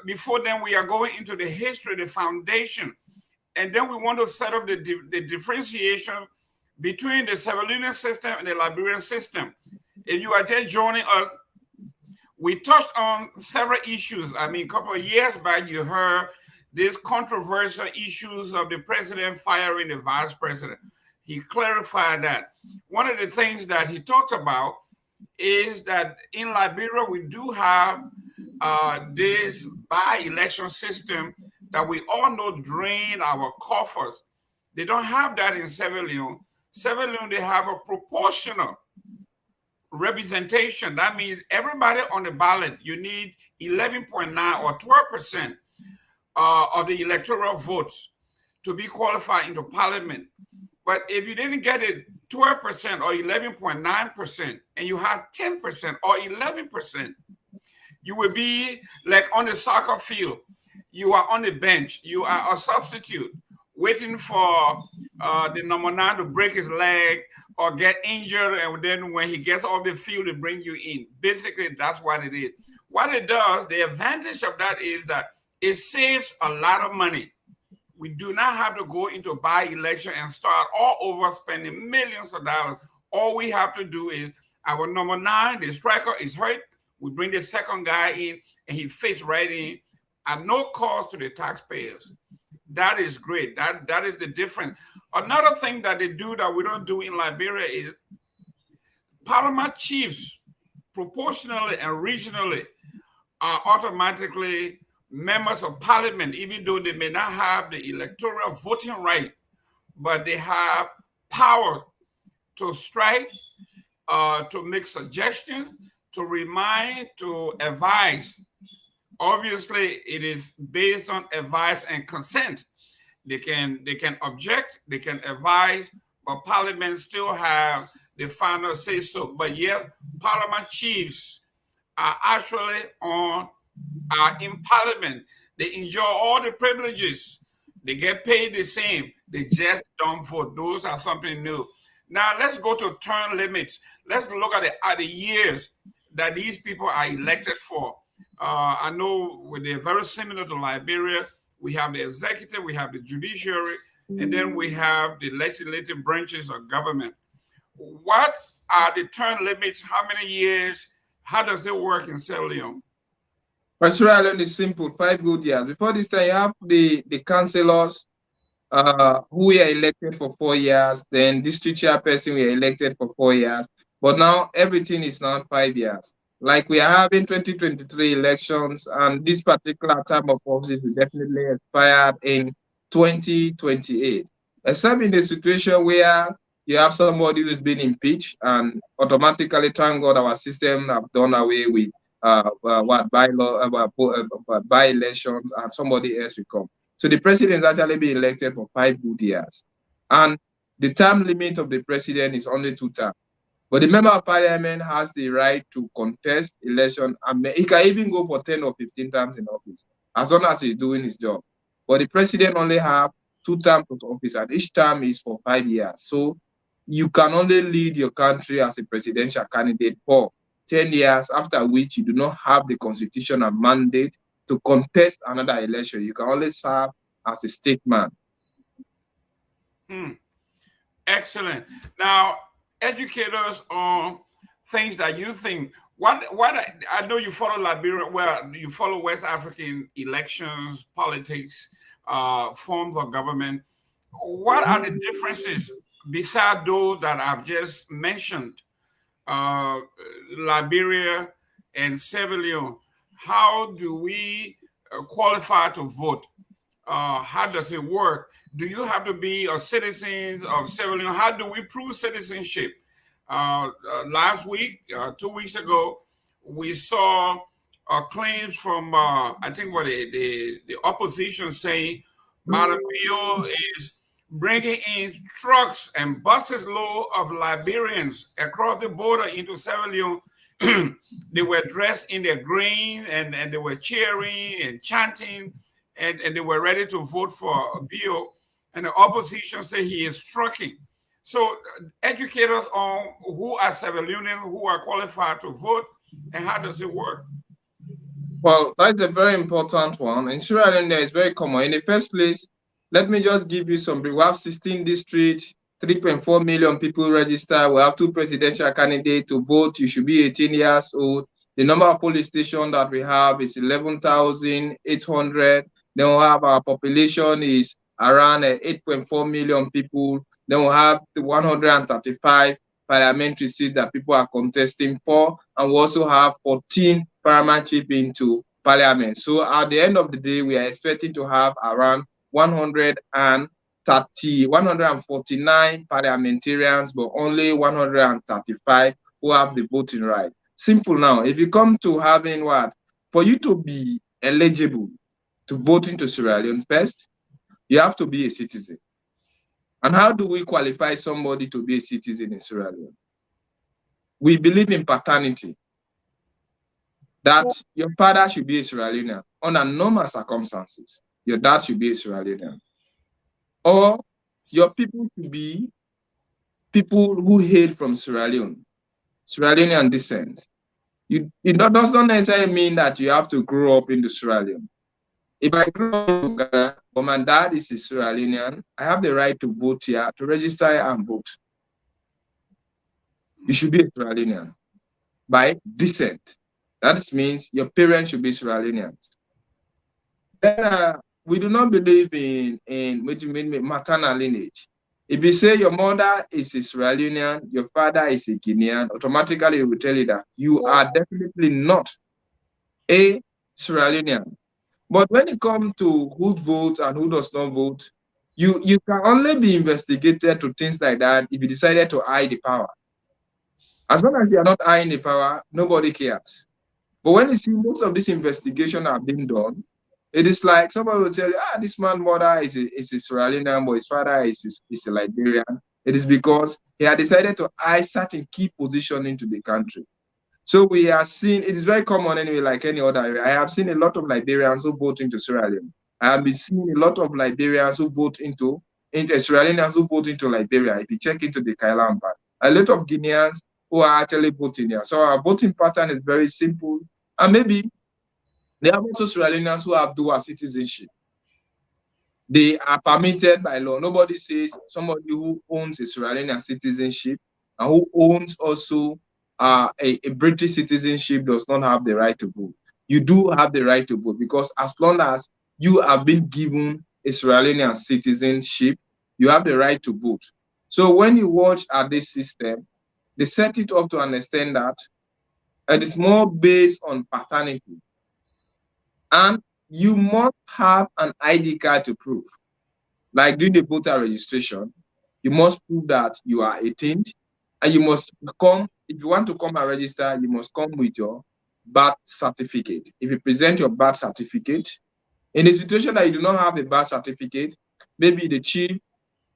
Before then, we are going into the history, the foundation, and then we want to set up the differentiation between the Sierra Leonean system and the Liberian system. If you are just joining us, we touched on several issues. I mean, a couple of years back, you heard these controversial issues of the president firing the vice president. He clarified that. One of the things that he talked about is that in Liberia, we do have this by-election system that we all know drain our coffers. They don't have that in Sierra Leone. Sierra Leone, they have a proportional representation. That means everybody on the ballot, you need 11.9 or 12% of the electoral votes to be qualified into parliament. But if you didn't get it 12% or 11.9% and you had 10% or 11%, you will be like on the soccer field. You are on the bench. You are a substitute waiting for the number 9 to break his leg or get injured, and then when he gets off the field, they bring you in. Basically, that's what it is. What it does, the advantage of that is that it saves a lot of money. We do not have to go into by-election and start all over spending millions of dollars. All we have to do is our number 9, the striker, is hurt. We bring the second guy in, and he fits right in at no cost to the taxpayers. That is great. That is the difference. Another thing that they do that we don't do in Liberia is parliament chiefs, proportionally and regionally, are automatically members of parliament, even though they may not have the electoral voting right, but they have power to strike, to make suggestions, to remind, to advise. Obviously, it is based on advice and consent. They can object, they can advise, but parliament still have the final say so. But yes, parliament chiefs are actually in parliament. They enjoy all the privileges. They get paid the same. They just don't vote. Those are something new. Now let's go to term limits. Let's look at the years that these people are elected for. I know they're very similar to Liberia. We have the executive, we have the judiciary, and then we have the legislative branches of government. What are the term limits? How many years? How does it work in Sierra Leone? Sierra Leone is simple, 5 good years. Before this time, you have the councillors who were elected for 4 years. Then district chairperson were elected for 4 years. But now everything is now 5 years. Like we are having 2023 elections, and this particular term of office will definitely expire in 2028. Except in the situation where you have somebody who's been impeached, and automatically, thank God, our system have done away with by-elections, and somebody else will come. So the president is actually being elected for 5 good years, and the term limit of the president is only 2 terms. But the member of parliament has the right to contest election, and he can even go for 10 or 15 terms in office, as long as he's doing his job. But the president only have 2 terms of office, and each term is for 5 years. So you can only lead your country as a presidential candidate for 10 years, after which you do not have the constitutional mandate to contest another election. You can only serve as a statesman. Excellent. Now, educate us on things that you think. What I know you follow Liberia, well, you follow West African elections, politics, forms of government. What are the differences beside those that I've just mentioned? uh, Liberia, and Sierra Leone. How do we qualify to vote? How does it work? Do you have to be a citizen of Sierra Leone? How do we prove citizenship? Last week, 2 weeks ago, we saw claims from I think what the opposition saying Bill is bringing in trucks and buses load of Liberians across the border into Sierra Leone. They were dressed in their green and they were cheering and chanting and they were ready to vote for a bill. And the opposition say he is trucking. So educate us on who are Sierra Leoneans who are qualified to vote and how does it work? Well, that's a very important one. In Sierra Leone, it's very common. In the first place, let me just give you some. We have 16 districts, 3.4 million people registered. We have two presidential candidates to vote. You should be 18 years old. The number of police stations that we have is 11,800. Then we have our population is around 8.4 million people. Then we have 135 parliamentary seats that people are contesting for. And we also have 14 paramountship into parliament. So at the end of the day, we are expecting to have around 149 parliamentarians, but only 135 who have the voting right. Simple now. If you come to having what? For you to be eligible to vote into Sierra Leone, first, you have to be a citizen. And how do we qualify somebody to be a citizen in Sierra Leone? We believe in paternity, that your father should be a Sierra Leonean under normal circumstances. Your dad should be a Sierra Leonean. Or your people should be people who hail from Sierra Leone, Sierra Leonean descent. It doesn't necessarily mean that you have to grow up in the Sierra Leone. If I grew up in Ghana, but my dad is a Sierra Leonean, I have the right to vote here, to register and vote. You should be a Sierra Leonean by descent. That means your parents should be Sierra Leoneans. Then we do not believe in maternal lineage. If you say your mother is a Sierra Leonean, your father is a Guinean, automatically it will tell you that you are definitely not a Sierra Leonean. But when it comes to who votes and who does not vote, you can only be investigated to things like that if you decided to hide the power. As long as you are not hiding the power, nobody cares. But when you see most of this investigation are being done, it is like somebody will tell you, this man's mother is a Sierra Leonean, but his father is a Liberian. It is because he had decided to hide certain key position into the country. So we are seeing, it is very common anyway, like any other area. I have seen a lot of Liberians who vote into Sierra Leone. I have been seeing a lot of Liberians who vote into Sierra Leoneans who vote into Liberia. If you check into the Kailan part, a lot of Guineans who are actually voting here. So our voting pattern is very simple. And maybe there are also Sierra Leoneans who have dual citizenship. They are permitted by law. Nobody says somebody who owns a Sierra Leonean citizenship and who owns also a British citizenship does not have the right to vote. You do have the right to vote because as long as you have been given a Sierra Leonean citizenship, you have the right to vote. So when you watch at this system, they set it up to understand that it is more based on paternity. And you must have an ID card to prove. Like doing the voter registration, you must prove that you are 18 and you must come, if you want to come and register, you must come with your birth certificate. If you present your birth certificate, in a situation that you do not have a birth certificate, maybe the chief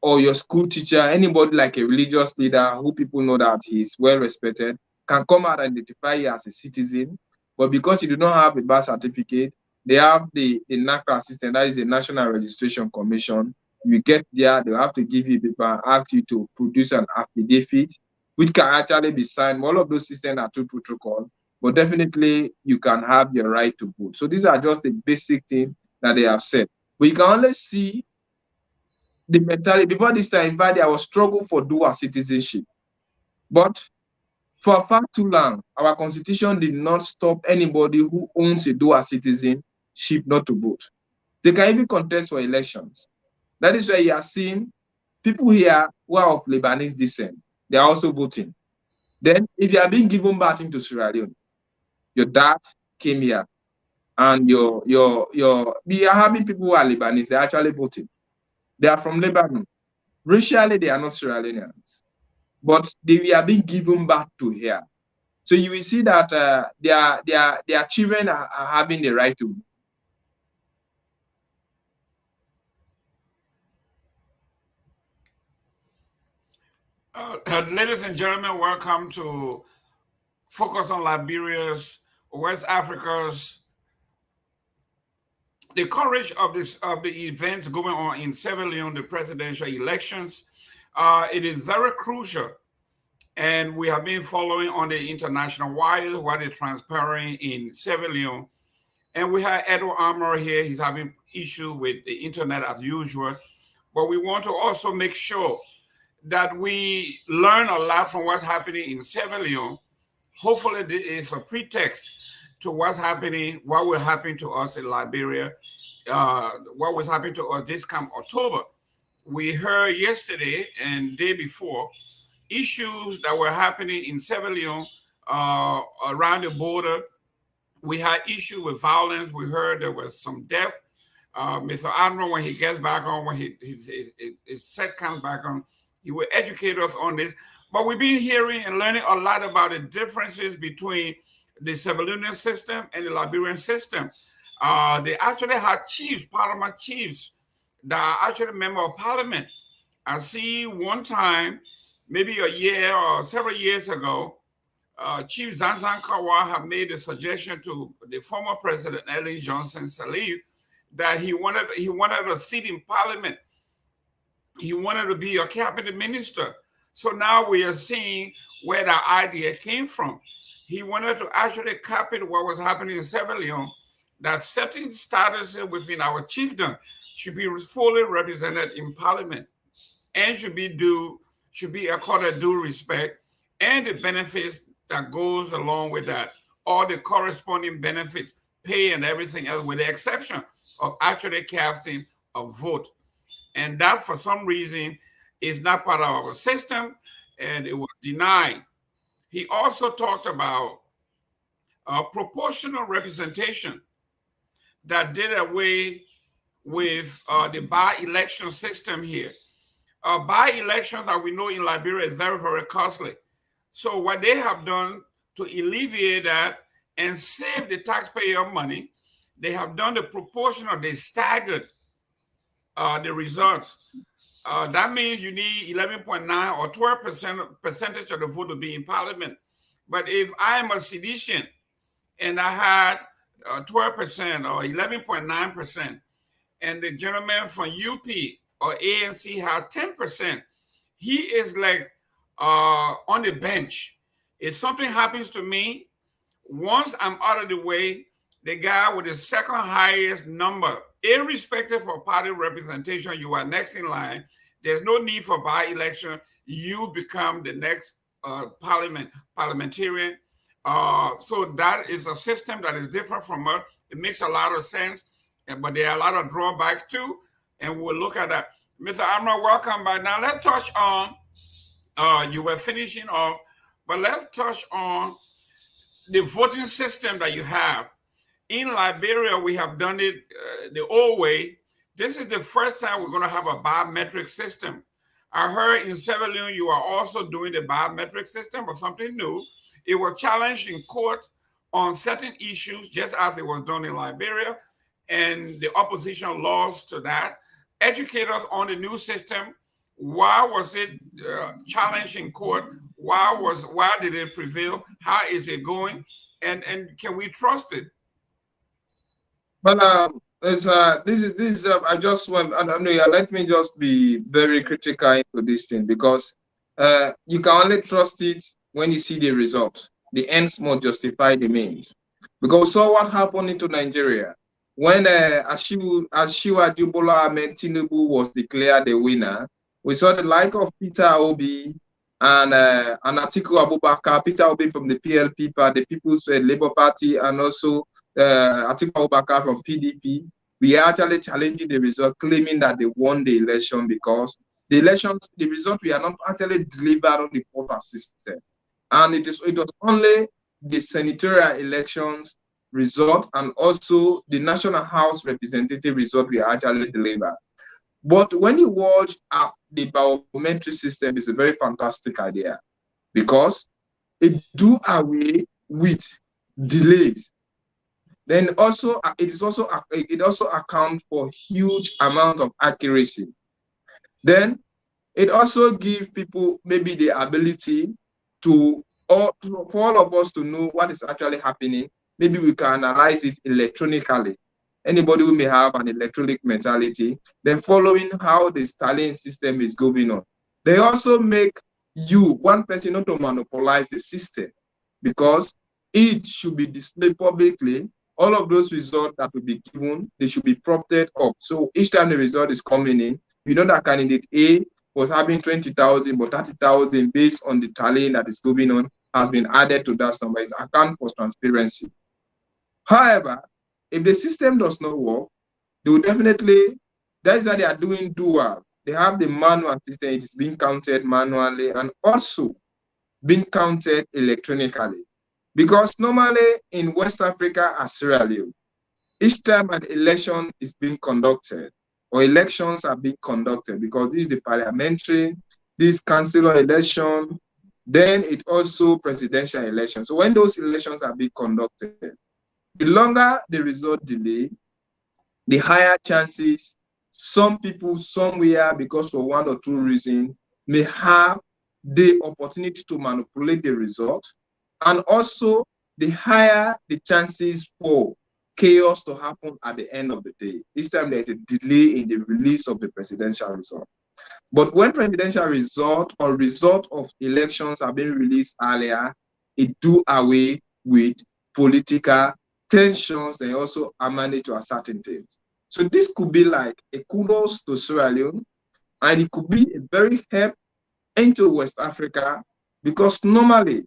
or your school teacher, anybody like a religious leader who people know that he is well respected, can come out and identify you as a citizen. But because you do not have a birth certificate, they have the NACRA system, that is the National Registration Commission. You get there, they'll have to give you paper and ask you to produce an affidavit, which can actually be signed. All of those systems are through protocol, but definitely you can have your right to vote. So these are just the basic things that they have said. But you can only see the mentality. Before this time, in fact, there was struggle for dual citizenship. But For far too long, our constitution did not stop anybody who owns a dual citizenship not to vote. They can even contest for elections. That is why you are seeing people here who are of Lebanese descent. They are also voting. Then, if you are being given birth into Sierra Leone, your dad came here, and we are having people who are Lebanese. They're actually voting. They are from Lebanon. Racially, they are not Sierra Leoneans, but they are being given birth to here. So you will see that their children are having the right to. Ladies and gentlemen, welcome to Focus on Liberia's, West Africa's, the coverage of the events going on in Sierra Leone, the presidential elections. It is very crucial, and we have been following on the international wire what is transpiring in Sierra Leone. And we have Edward Amara here. He's having issues with the internet as usual. But we want to also make sure that we learn a lot from what's happening in Sierra Leone. Hopefully, this is a pretext to what's happening, what will happen to us in Liberia, what was happening to us this come October. We heard yesterday and day before issues that were happening in Sierra Leone around the border. We had issue with violence. We heard there was some death. Mr. Admiral, when he gets back on, when his set comes back on, he will educate us on this. But we've been hearing and learning a lot about the differences between the Sierra system and the Liberian system. They actually had chiefs, parliament chiefs, that are actually member of parliament. I see one time, maybe a year or several years ago, Chief Zanzan Kawa have made a suggestion to the former president Ellen Johnson Sirleaf that he wanted a seat in parliament. He wanted to be a cabinet minister. So now we are seeing where that idea came from. He wanted to actually copy what was happening in Sierra Leone, that certain statuses within our chiefdom should be fully represented in parliament and should be accorded due respect, and the benefits that goes along with that, all the corresponding benefits, pay and everything else, with the exception of actually casting a vote. And that, for some reason, is not part of our system, and it was denied. He also talked about proportional representation that did away with the by-election system here. By-elections that we know in Liberia is very, very costly. So what they have done to alleviate that and save the taxpayer money, they have done the proportional, they staggered the results. That means you need 11.9 or 12% of the vote to be in parliament. But if I am a seditious and I had 12% or 11.9%, and the gentleman from UP or ANC had 10%, he is like on the bench. If something happens to me, once I'm out of the way, the guy with the second highest number, irrespective of party representation, you are next in line. There's no need for by-election. You become the next parliamentarian. So that is a system that is different from us. It makes a lot of sense, but there are a lot of drawbacks too, and we'll look at that. Mr. Amra, welcome back. Now let's touch on, you were finishing off, but let's touch on the voting system that you have. In Liberia, we have done it the old way. This is the first time we're going to have a biometric system. I heard in Sierra Leone you are also doing the biometric system or something new. It was challenged in court on certain issues, just as it was done in Liberia, and the opposition lost to that. Educate us on the new system. Why was it challenged in court? Why did it prevail? How is it going? And can we trust it? Well, this is. I just want. I know. Let me just be very critical into this thing, because you can only trust it when you see the results. The ends must justify the means. Because so what happened into Nigeria when Asiwaju Bola Ahmed Tinubu was declared the winner? We saw the like of Peter Obi and Atiku Abubakar, Peter Obi from the PLP, the People's Labour Party, and also Atiku Abubakar from PDP. We are actually challenging the result, claiming that they won the election because the result we are not actually delivered on the quota system, and it was only the senatorial elections result and also the National House representative result we actually delivered. But when you watch the biometric system, it's a very fantastic idea because it do away with delays. Then also it also accounts for huge amount of accuracy. Then it also gives people maybe the ability to, or for all of us to know what is actually happening. Maybe we can analyze it electronically. Anybody who may have an electronic mentality, then following how the Stalin system is going on. They also make you, one person, not to monopolize the system because it should be displayed publicly. All of those results that will be given, they should be propped up. So each time the result is coming in, you know that candidate A was having 20,000, but 30,000 based on the tallying that is going on has been added to that number. It's account for transparency. However, if the system does not work, they will definitely, that's why they are doing dual. They have the manual system, it is being counted manually and also being counted electronically. Because normally in West Africa as Sierra Leone, each time an election is being conducted or elections are being conducted, because this is the parliamentary, this councillor election, then it also presidential election. So when those elections are being conducted, the longer the result delay, the higher chances some people somewhere, because for one or two reasons, may have the opportunity to manipulate the result, and also the higher the chances for chaos to happen at the end of the day. This time there is a delay in the release of the presidential result. But when presidential result or result of elections are being released earlier, it do away with political tensions and also manage to certain things. So this could be like a kudos to Sierra Leone, and it could be a very help into West Africa, because normally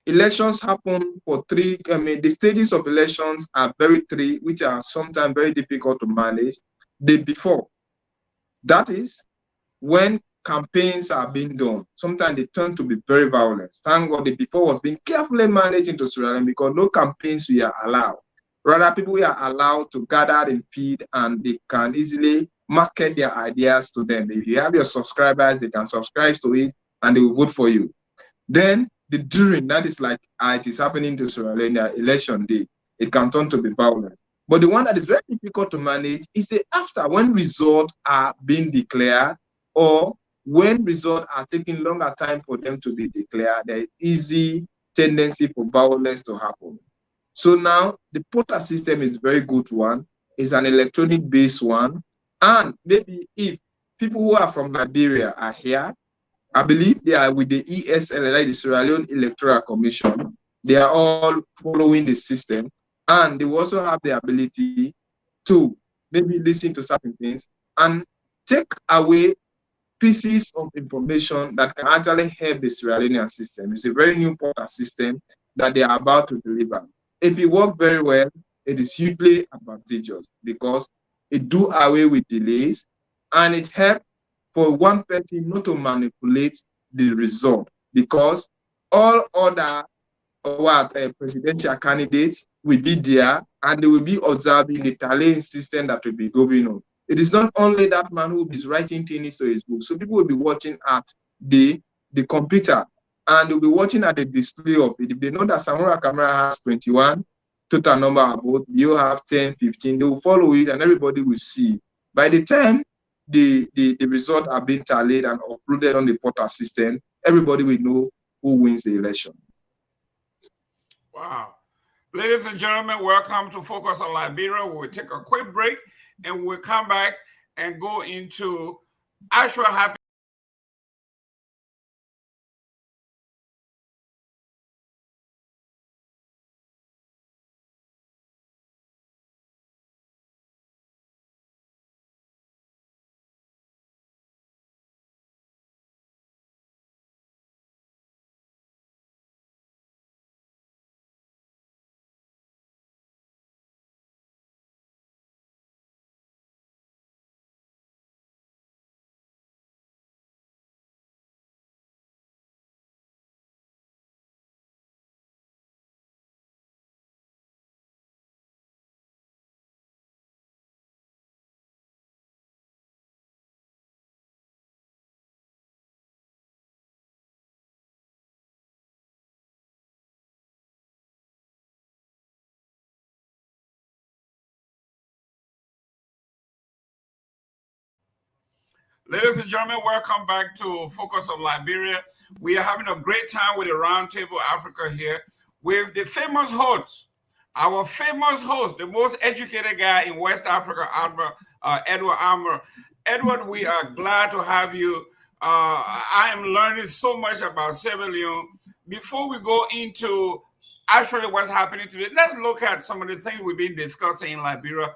elections happen for three. I mean, the stages of elections are very three, which are sometimes very difficult to manage. The before, that is when campaigns are being done, sometimes they turn to be very violent. Thank God the before was being carefully managed into Sierra Leone because no campaigns were allowed. Rather, people were allowed to gather and feed, and they can easily market their ideas to them. If you have your subscribers, they can subscribe to it and they will vote for you. Then the during, that is like it is happening to Sierra Leone election day, it can turn to be violent. But the one that is very difficult to manage is the after, when results are being declared or when results are taking longer time for them to be declared, there is easy tendency for violence to happen. So now the portal system is a very good one. It's an electronic based one. And maybe if people who are from Liberia are here, I believe they are with the ESL, like the Sierra Leone Electoral Commission. They are all following the system, and they will also have the ability to maybe listen to certain things and take away pieces of information that can actually help the Sierra Leonean system. It's a very new portal system that they are about to deliver. If it works very well, it is hugely advantageous because it do away with delays and it helps for one person not to manipulate the result, because all other presidential candidates will be there and they will be observing the tallying system that will be going on. It is not only that man who is writing things to his book. So people will be watching at the computer and they'll be watching at the display of it. If they know that Samora Camera has 21 total number about, you have 10, 15, they will follow it and everybody will see. By the time the results are being tallied and uploaded on the portal system, everybody will know who wins the election. Wow. Ladies and gentlemen, welcome to Focus on Liberia. We'll take a quick break and we'll come back and go into actual happy Ladies and gentlemen, welcome back to Focus on Liberia. We are having a great time with the Roundtable Africa here with the famous host, our famous host, the most educated guy in West Africa, Edward Amara. Edward, we are glad to have you. I am learning so much about Sierra Leone. Before we go into actually what's happening today, let's look at some of the things we've been discussing in Liberia.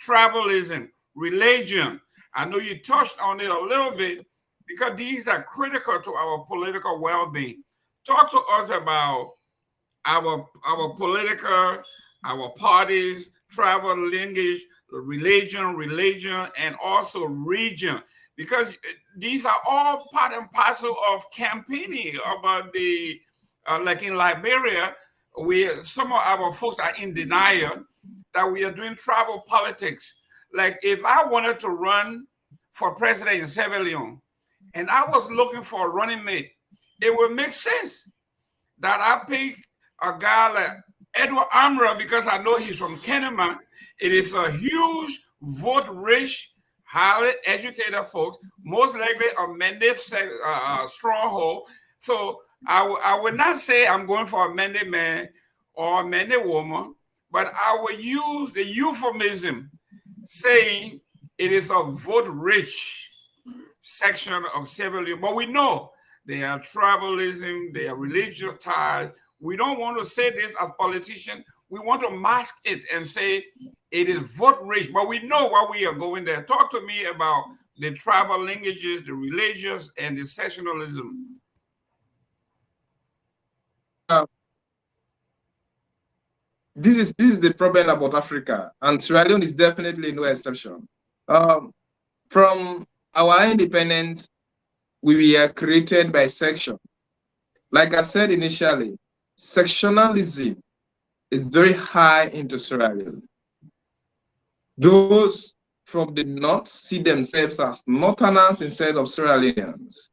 Tribalism, religion. I know you touched on it a little bit because these are critical to our political well-being. Talk to us about our political, our parties, tribal lineage, religion, and also region, because these are all part and parcel of campaigning about the like in Liberia, some of our folks are in denial that we are doing tribal politics. Like if I wanted to run for president in Sierra Leone and I was looking for a running mate, it would make sense that I pick a guy like Edward Amara because I know he's from Kenema. It is a huge vote rich, highly educated folks, most likely a mandate stronghold. So I would not say I'm going for a mandate man or a mandate woman, but I will use the euphemism saying it is a vote rich section of Sierra Leone. But we know there are tribalism, there are religious ties. We don't want to say this as politicians. We want to mask it and say it is vote rich, but we know why we are going there. Talk to me about the tribal linkages, the religious, and the sectionalism. This is the problem about Africa, and Sierra Leone is definitely no exception. From our independence, we were created by section. Like I said initially, sectionalism is very high into Sierra Leone. Those from the north see themselves as northerners instead of Sierra Leoneans.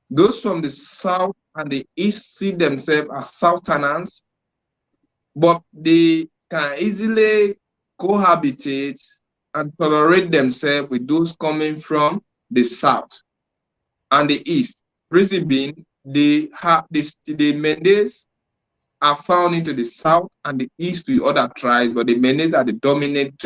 Those from the south and the east see themselves as southerners, but they can easily cohabitate and tolerate themselves with those coming from the south and the east. Reason being, the Mendes are found into the south and the east with other tribes, but the Mendes are the dominant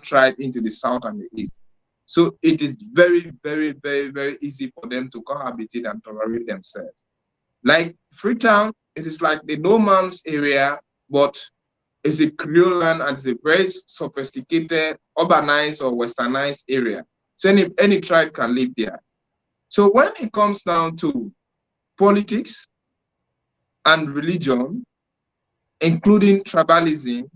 tribe into the south and the east. So it is very, very, very, very easy for them to cohabitate and tolerate themselves. Like Freetown, it is like the no man's area, but it's a Creole land and it's a very sophisticated, urbanized or westernized area. So any tribe can live there. So when it comes down to politics and religion, including tribalism,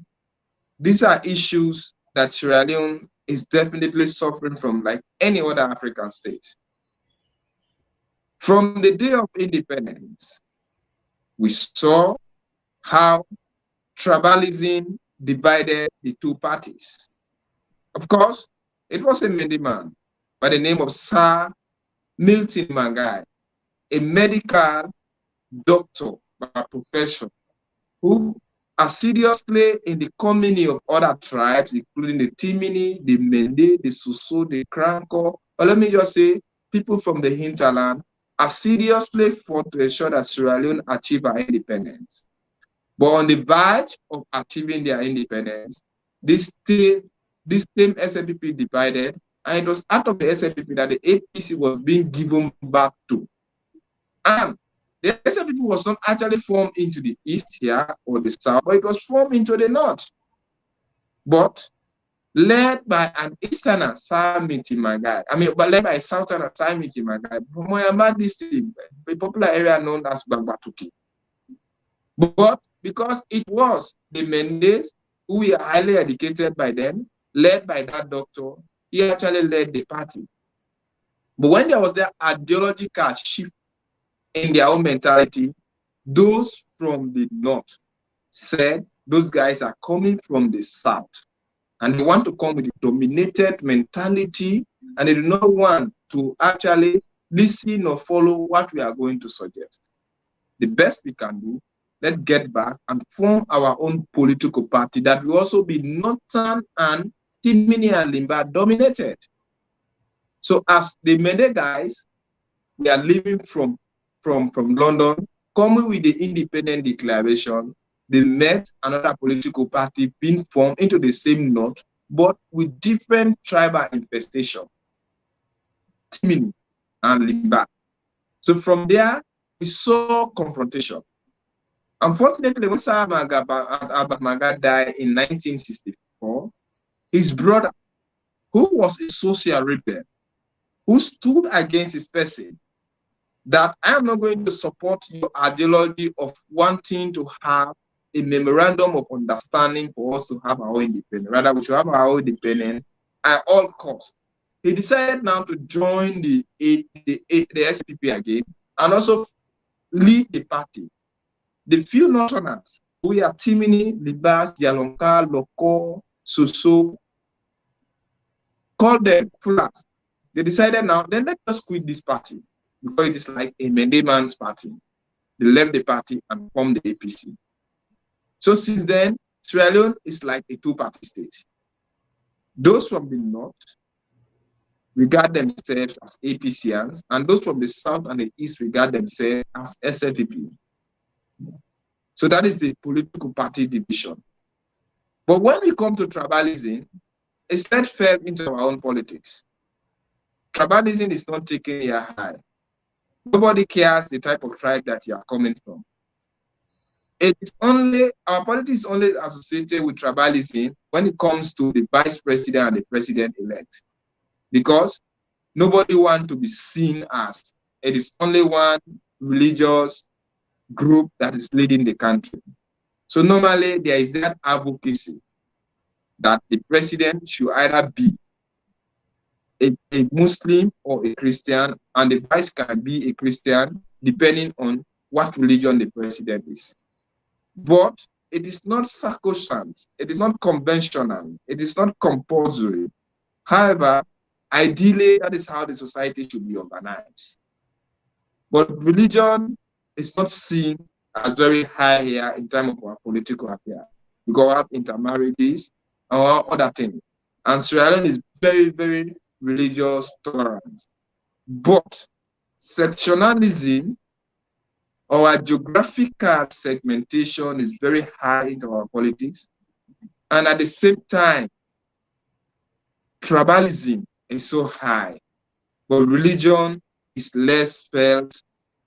these are issues that Sierra Leone is definitely suffering from like any other African state. From the day of independence, we saw how tribalism divided the two parties. Of course, it was a Mende man by the name of Sir Milton Mangai, a medical doctor by profession, who assiduously in the community of other tribes, including the Timini, the Mende, the Suso, the Kranko, or let me just say, people from the hinterland, assiduously fought to ensure that Sierra Leone achieve our independence. But on the verge of achieving their independence, this same SNPP divided, and it was out of the SNPP that the APC was being given back to. And the SNPP was not actually formed into the east here or the south, but it was formed into the north. But led by an easterner, Samiti Magai. But led by a southerner, Samiti Magai, from Moyama district, a popular area known as Bambatuki. But because it was the Mendes who were highly educated by them, led by that doctor, he actually led the party. But when there was that ideological shift in their own mentality, those from the north said those guys are coming from the south and they want to come with a dominated mentality and they do not want to actually listen or follow what we are going to suggest. The best we can do, let's get back and form our own political party that will also be northern and Timini and Limba dominated. So as the Mende guys, they are leaving from London, coming with the independent declaration, they met another political party being formed into the same north, but with different tribal infestation, Timini and Liba. So from there, we saw confrontation. Unfortunately, when Sir Maga died in 1964, his brother, who was a social rebel, who stood against his person, that I am not going to support your ideology of wanting to have a memorandum of understanding for us to have our own independence. Rather, we should have our own independence at all costs. He decided now to join the SPP again and also lead the party. The few Northerners, we are Timini, Libas, Yalonka, Loko, Soso, called them Fulas. They decided now, then let us quit this party because it is like a Mende man's party. They left the party and formed the APC. So since then, Sierra Leone is like a two-party state. Those from the north regard themselves as APCians, and those from the south and the east regard themselves as SLPP. So that is the political party division. But when we come to tribalism, it's not fell into our own politics. Tribalism is not taking here high. Nobody cares the type of tribe that you are coming from. It's only, our politics is only associated with tribalism when it comes to the vice president and the president-elect. Because nobody wants to be seen as, it is only one religious group that is leading the country. So normally there is that advocacy that the president should either be a Muslim or a Christian, and the vice can be a Christian depending on what religion the president is. But it is not sacrosanct, it is not conventional, it is not compulsory. However, ideally, that is how the society should be organized. But religion is not seen as very high here in terms of our political affairs. We have intermarriages or other things. And Sierra Leone is very, very religious tolerance. But sectionalism or geographical segmentation is very high into our politics. And at the same time, tribalism is so high, but religion is less felt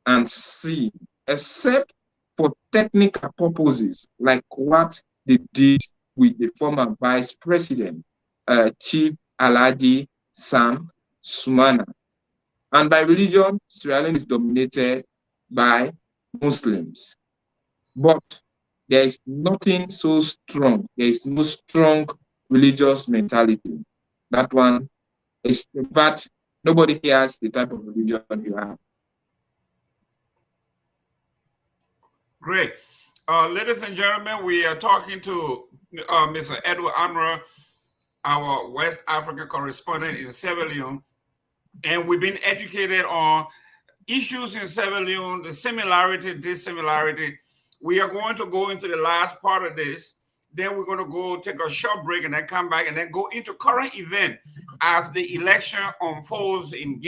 and seen, except for technical purposes, like what they did with the former vice president, Chief Alhaji Sam Sumana. And by religion, Sierra Leone is dominated by Muslims. But there is nothing so strong. There is no strong religious mentality. That one is, but nobody cares the type of religion you have. Great. Ladies and gentlemen, we are talking to Mr. Edward Amara, our West African correspondent in Sierra Leone, and we've been educated on issues in Sierra Leone, the similarity, dissimilarity. We are going to go into the last part of this. Then we're going to go take a short break and then come back and then go into current event as the election unfolds in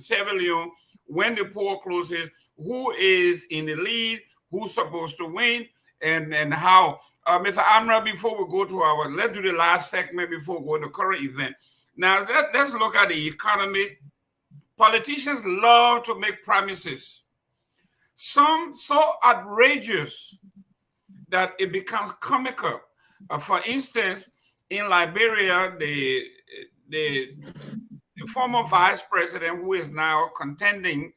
Sierra Leone, when the poll closes, who is in the lead, who's supposed to win, and how. Mr. Amra, before we go to let's do the last segment before we go into current event. Now, let's look at the economy. Politicians love to make promises, some so outrageous that it becomes comical. For instance, in Liberia, the former vice president, who is now contesting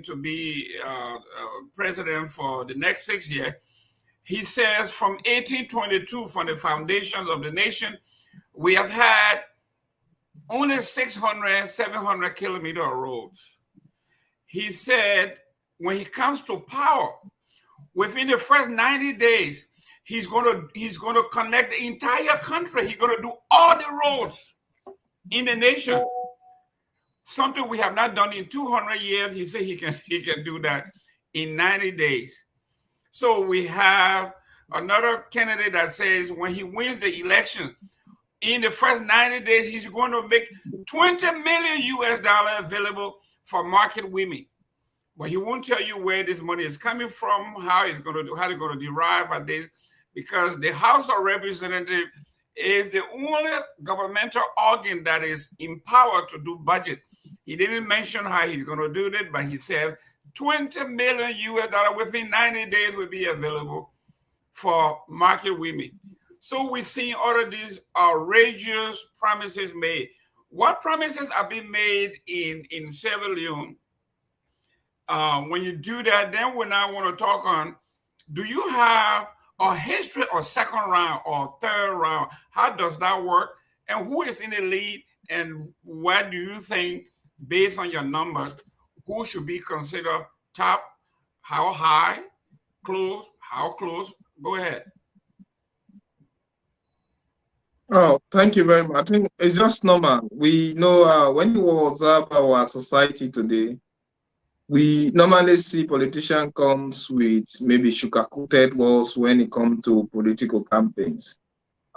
to be president for the next 6 years, he says from 1822, from the foundations of the nation, we have had only 600, 700 kilometers of roads. He said when he comes to power, within the first 90 days, he's going to connect the entire country. He's going to do all the roads in the nation. Something we have not done in 200 years. He said he can do that in 90 days. So we have another candidate that says when he wins the election, in the first 90 days, he's going to make 20 million US dollar available for market women. But he won't tell you where this money is coming from, how he's going to do, how they're going to derive at this, because the House of Representatives is the only governmental organ that is empowered to do budget. He didn't mention how he's going to do that, but he says 20 million US dollar within 90 days will be available for market women. So we're seeing all of these outrageous promises made. What promises are being made in Sierra Leone? When you do that, then we now want to talk on, do you have a history or second round or third round? How does that work? And who is in the lead? And what do you think, based on your numbers, who should be considered top? How high? Close? How close? Go ahead. Oh, thank you very much. I think it's just normal. We know when you observe our society today, we normally see politician comes with maybe sugar-coated words when it comes to political campaigns.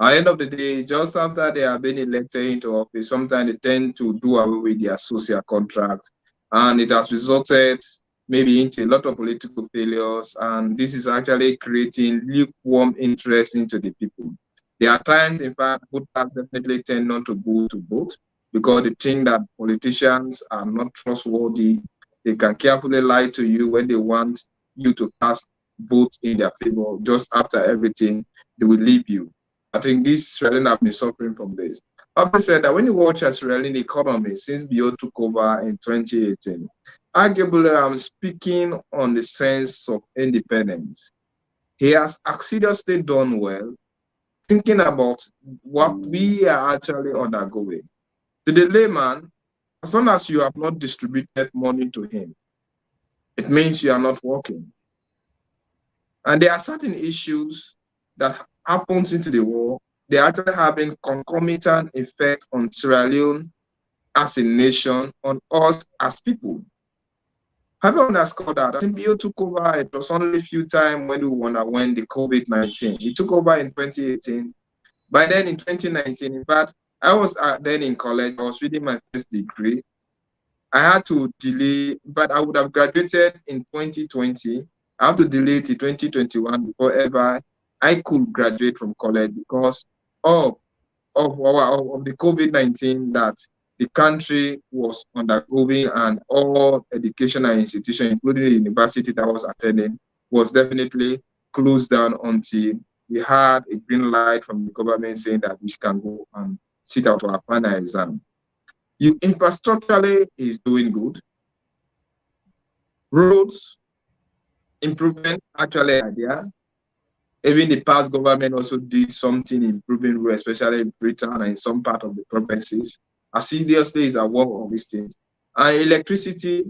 At the end of the day, just after they have been elected into office, sometimes they tend to do away with their social contracts, and it has resulted maybe into a lot of political failures, and this is actually creating lukewarm interest into the people. There are times, in fact, voters definitely tend not to go to vote because they think that politicians are not trustworthy. They can carefully lie to you when they want you to cast votes in their favor. Just after everything, they will leave you. I think this Sierra Leone have been suffering from this. Having said that, when you watch a Sierra Leone economy since BO took over in 2018, arguably I'm speaking on the sense of independence. He has assiduously done well, thinking about what we are actually undergoing. To the layman, as long as you have not distributed money to him, it means you are not working. And there are certain issues that happens into the war. They are actually having concomitant effect on Sierra Leone as a nation, on us as people. Having underscored that, I think BO took over, it was only a few times when we underwent the COVID-19. He took over in 2018. By then in 2019, in fact, I was then in college, I was reading my first degree. I had to delay, but I would have graduated in 2020. I have to delay to 2021 before ever I could graduate from college because of the COVID-19 that the country was undergoing, and all educational institutions, including the university that I was attending, was definitely closed down until we had a green light from the government saying that we can go and sit out our final exam. Infrastructurally is doing good. Roads improvement actually are there. Even the past government also did something improving roads, especially in Freetown and in some part of the provinces. Assiduously is a work of these things. And electricity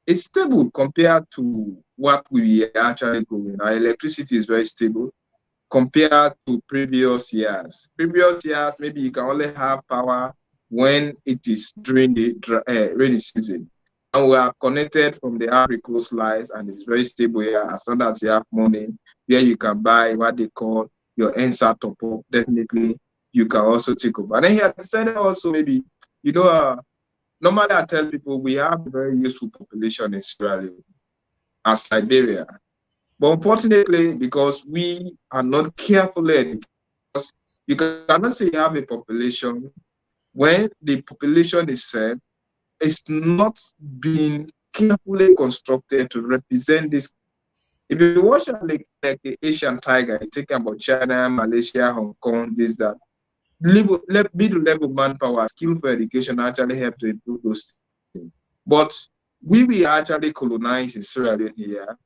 is stable compared to what we are actually going. Our electricity is very stable compared to previous years. Previous years, maybe you can only have power when it is during the rainy season. And we are connected from the Africa coastlines, and it's very stable here. As long as you have money, where you can buy what they call your NSA top up, definitely you can also take over. And then here said also maybe, normally I tell people we have a very useful population in Sierra Leone as Liberia. But unfortunately, because we are not carefully educated, because you cannot say you have a population when the population itself is not being carefully constructed to represent this. If you watch like the Asian tiger, you're talking about China, Malaysia, Hong Kong, this, that, middle level manpower, skill for education actually help to improve those things. But we actually colonized in Sierra Leone here,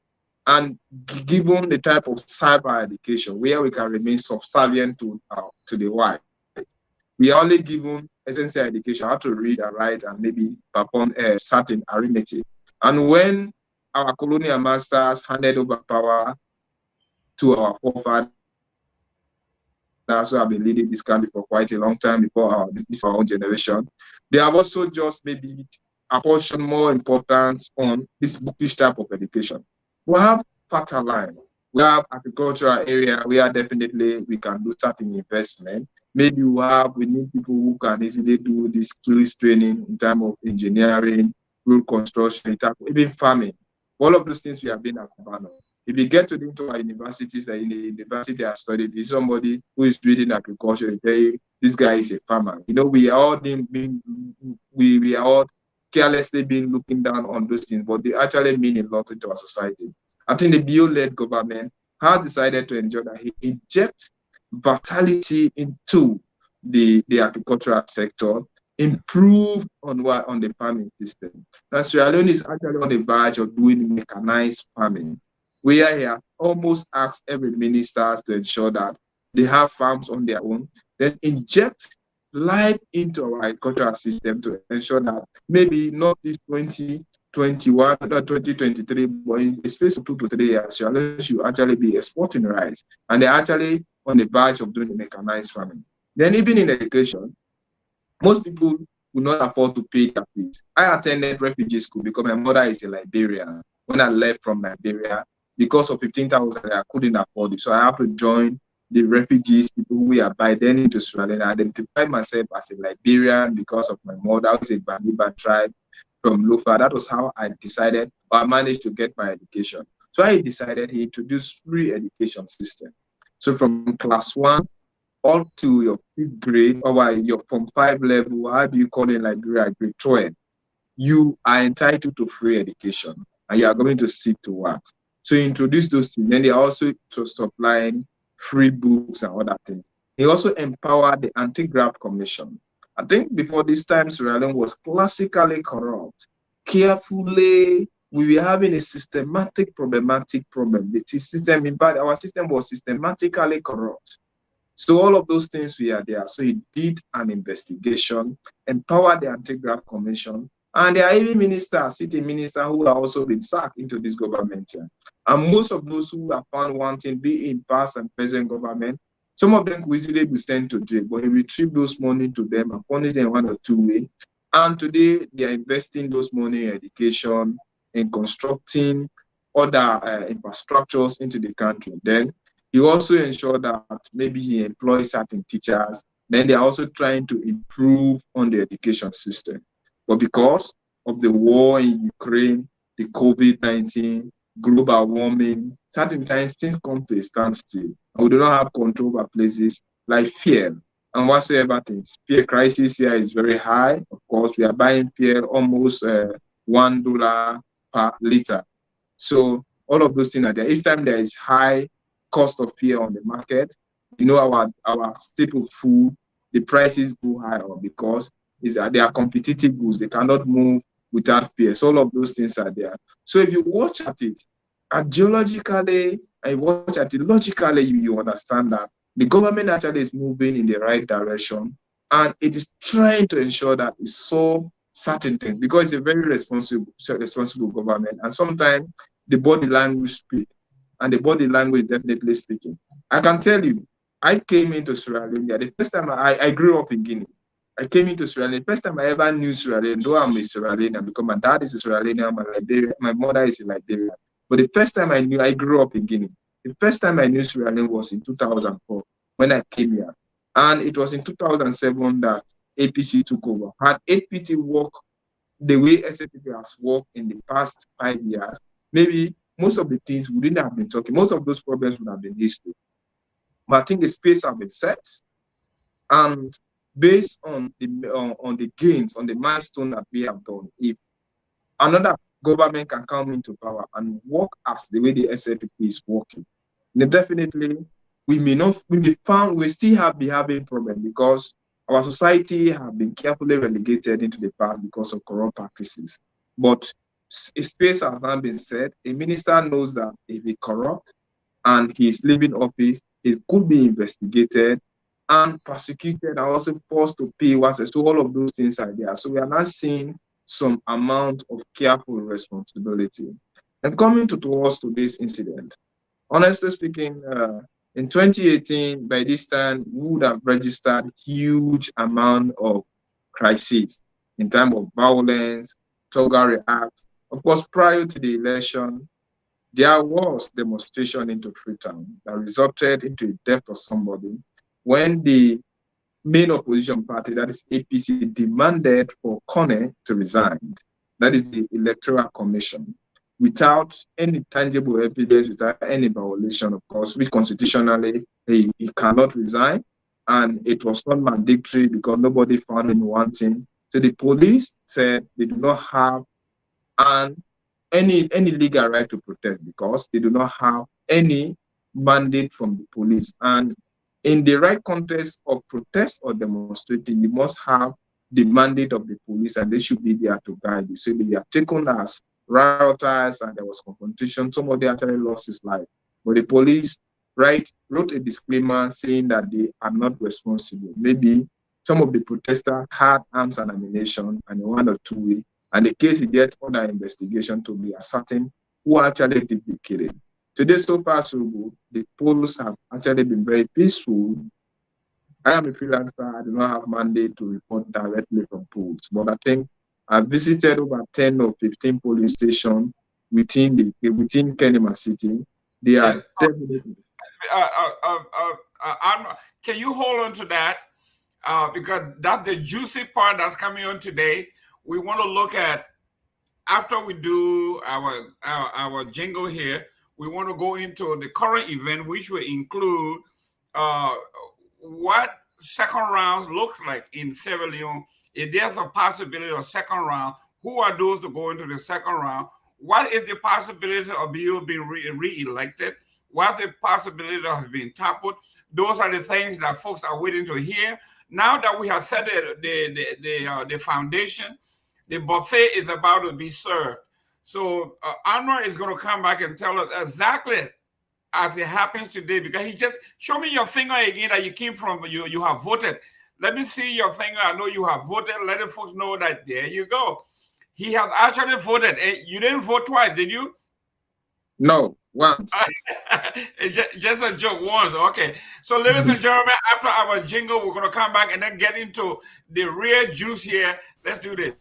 and given the type of cyber education where we can remain subservient to the white, we are only given essential education, how to read and write and maybe perform a certain arithmetic. And when our colonial masters handed over power to our forefathers who have been leading this country for quite a long time before our own generation, they have also just maybe apportioned more importance on this bookish type of education. We have fertile land, we have agricultural area where definitely we can do certain investment. Maybe we need people who can easily do this skills training in terms of engineering, road construction, in terms of even farming. All of those things we have been abandoned. If you get into our universities, like in the university I studied, is somebody who is reading agriculture, they tell you this guy is a farmer. We are all we are all carelessly being looking down on those things, but they actually mean a lot into our society. I think the bio-led government has decided to ensure that he injects vitality into the agricultural sector, improve on the farming system. Now, Sierra Leone is actually on the verge of doing mechanized farming. We are here almost asked every minister to ensure that they have farms on their own, then inject life into our agricultural system to ensure that maybe not this 2021 or 2023, but in a space of 2 to 3 years, Sierra Leone should actually be exporting rice. And they're actually on the verge of doing mechanized farming. Then even in education, most people will not afford to pay their fees. I attended refugee school because my mother is a Liberian. When I left from Liberia, because of 15,000, I couldn't afford it. So I have to join the refugees, people who are by then into Sierra Leone. I identified myself as a Liberian because of my mother, who is a Baniba tribe from Lufa. That was how I decided, or I managed to get my education. So I decided he introduced free education system. So from class 1 up to your 5th grade, or your Form 5 level, how do you call it in Liberia, grade 12, you are entitled to free education and you are going to seek to work. So he introduced those things. Then they also supplying free books and other things. He also empowered the Anti-Graft Commission. I think before this time, Sierra Leone was classically corrupt. Carefully, we were having a systematic problematic problem. The system, in fact, our system was systematically corrupt. So all of those things we are there. So he did an investigation, empowered the Anti-Graft Commission, and there are even ministers, city ministers, who are also been sacked into this government here. And most of those who are found wanting, be in past and present government, some of them could easily be sent to jail, but he retrieved those money to them and punished them in 1 or 2 ways. And today they are investing those money in education, in constructing other infrastructures into the country. Then he also ensured that maybe he employs certain teachers. Then they are also trying to improve on the education system. But because of the war in Ukraine, the COVID-19, global warming, certain times things come to a standstill. And we do not have control over places like fear and whatsoever things. Fear crisis here is very high. Of course, we are buying fear almost $1 per liter. So all of those things are there. Each time there is high cost of fear on the market, our staple food, the prices go higher because they are competitive goods. They cannot move without fear. So all of those things are there. So if you watch at it, ideologically, and watch at it logically, you understand that the government actually is moving in the right direction, and it is trying to ensure that it solves certain things because it's a very responsible government. And sometimes the body language speak, and the body language definitely speaking. I can tell you, I came into Sierra Leone. The first time I grew up in Guinea. I came into Sierra Leone. The first time I ever knew Sierra Leone, though I'm a Sierra Leonean because my dad is a Sierra Leonean, my mother is a Liberian. But the first time I grew up in Guinea. The first time I knew Sierra Leone was in 2004 when I came here. And it was in 2007 that APC took over. Had APT worked the way SFPP has worked in the past 5 years, maybe most of the things we didn't have been talking. Most of those problems would have been history. But I think the space has been set, and based on the gains, on the milestone that we have done, if another government can come into power and work as the way the SFPP is working, then definitely we still be having problem because our society have been carefully relegated into the past because of corrupt practices. But a space has now been set. A minister knows that if he corrupt and he is leaving office, it could be investigated and prosecuted and also forced to pay what's. So all of those things are there. So we are now seeing some amount of careful responsibility. And coming towards to this incident, honestly speaking, in 2018, by this time, we would have registered huge amount of crises in terms of violence, Toga React. Of course, prior to the election, there was demonstration into Freetown that resulted into the death of somebody when the main opposition party, that is APC, demanded for Kone to resign. That is the Electoral Commission, without any tangible evidence, without any violation, of course, which constitutionally he cannot resign. And it was not mandatory because nobody found him wanting. So the police said they do not have any legal right to protest because they do not have any mandate from the police. And in the right context of protest or demonstrating, you must have the mandate of the police, and they should be there to guide you. So they are taken as rioters, and there was confrontation. Somebody actually lost his life, but the police wrote a disclaimer saying that they are not responsible. Maybe some of the protesters had arms and ammunition, and in 1 or 2 weeks, and the case is yet under investigation to be ascertained who actually did the killing. Today, so far, so good. The polls have actually been very peaceful. I am a freelancer. I do not have mandate to report directly from polls, but I think I've visited over 10 or 15 polling stations within Kenema City. They are definitely. Can you hold on to that? Because that's the juicy part that's coming on today. We want to look at, after we do our jingle here, we want to go into the current event, which will include what second round looks like in Sierra Leone. If there's a possibility of second round, who are those to go into the second round? What is the possibility of you being re-elected? What's the possibility of being toppled? Those are the things that folks are waiting to hear. Now that we have set the foundation, the buffet is about to be served. So Amara is going to come back and tell us exactly as it happens today, because he just show me your finger again that you came from, you have voted. Let me see your finger. I know you have voted. Let the folks know that there you go. He has actually voted. You didn't vote twice, did you? No, once. Just a joke, once. Okay. So, ladies and gentlemen, after our jingle, we're going to come back and then get into the real juice here. Let's do this.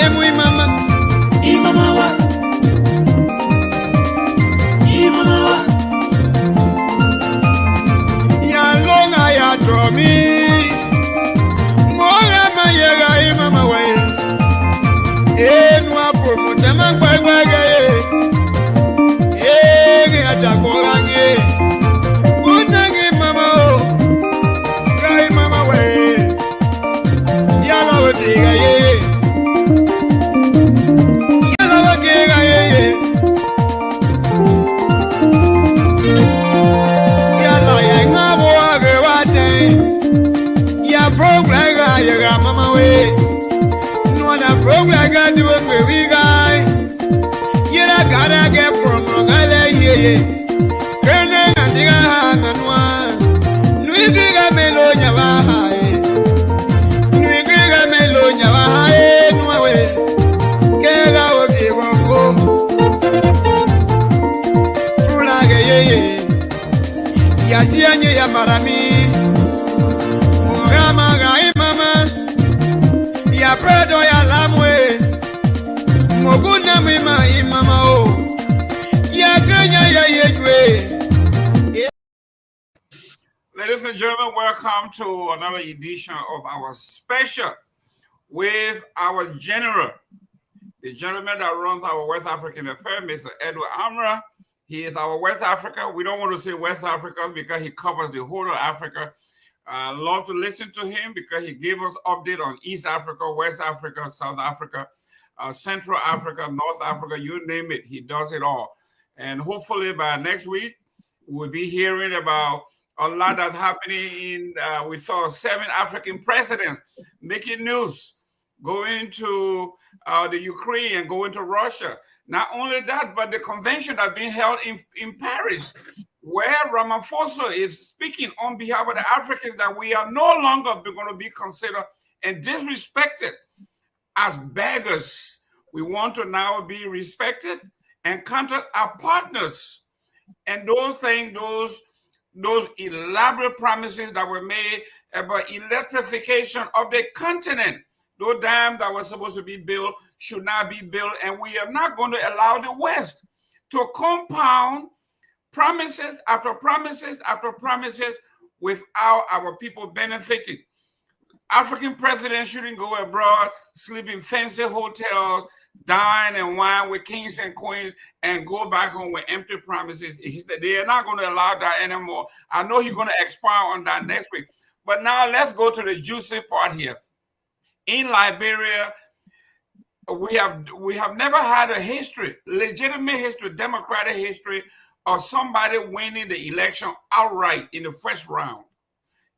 Emui mama. Imamawa. Imamawa. Ya longa ya dromi. Moga mayega imamawa. Enwa promo tema kwagwaga. Ege atakorange. Unagi mama. Gai mama we. Yala wadiga ye. Mama way, no other program I got to work with we guy. You know, gotta get from Rogale, yeah. Turning and dig a hang on one. Nui Griga Melonia Vahae. Nui Griga Melonia Vahae, no way. Get out of the wrong home. Rulaga, yeah. Yasianya Yamarami. Mama, ya predo ya lamwe moguna mima imama o ya grenya ya yejwe. Ladies and gentlemen, welcome to another edition of our special with our general, the gentleman that runs our West African affairs, Mr. Edward Amara. He is our West Africa. We don't want to say West Africa because he covers the whole of Africa. I love to listen to him because he gave us update on East Africa, West Africa, South Africa, Central Africa, North Africa, you name it. He does it all. And hopefully by next week, we'll be hearing about a lot that's happening in, we saw 7 African presidents making news, going to the Ukraine and going to Russia. Not only that, but the convention that's being held in Paris, where Ramaphosa is speaking on behalf of the Africans that we are no longer going to be considered and disrespected as beggars. We want to now be respected and counter our partners. And those things, those elaborate promises that were made about electrification of the continent, those dams that were supposed to be built should not be built. And we are not going to allow the West to compound promises after promises after promises without our people benefiting. African presidents shouldn't go abroad, sleep in fancy hotels, dine and wine with kings and queens, and go back home with empty promises. They are not going to allow that anymore. I know he's going to expound on that next week. But now let's go to the juicy part here. In Liberia, we have never had a history, legitimate history, democratic history, or somebody winning the election outright in the first round.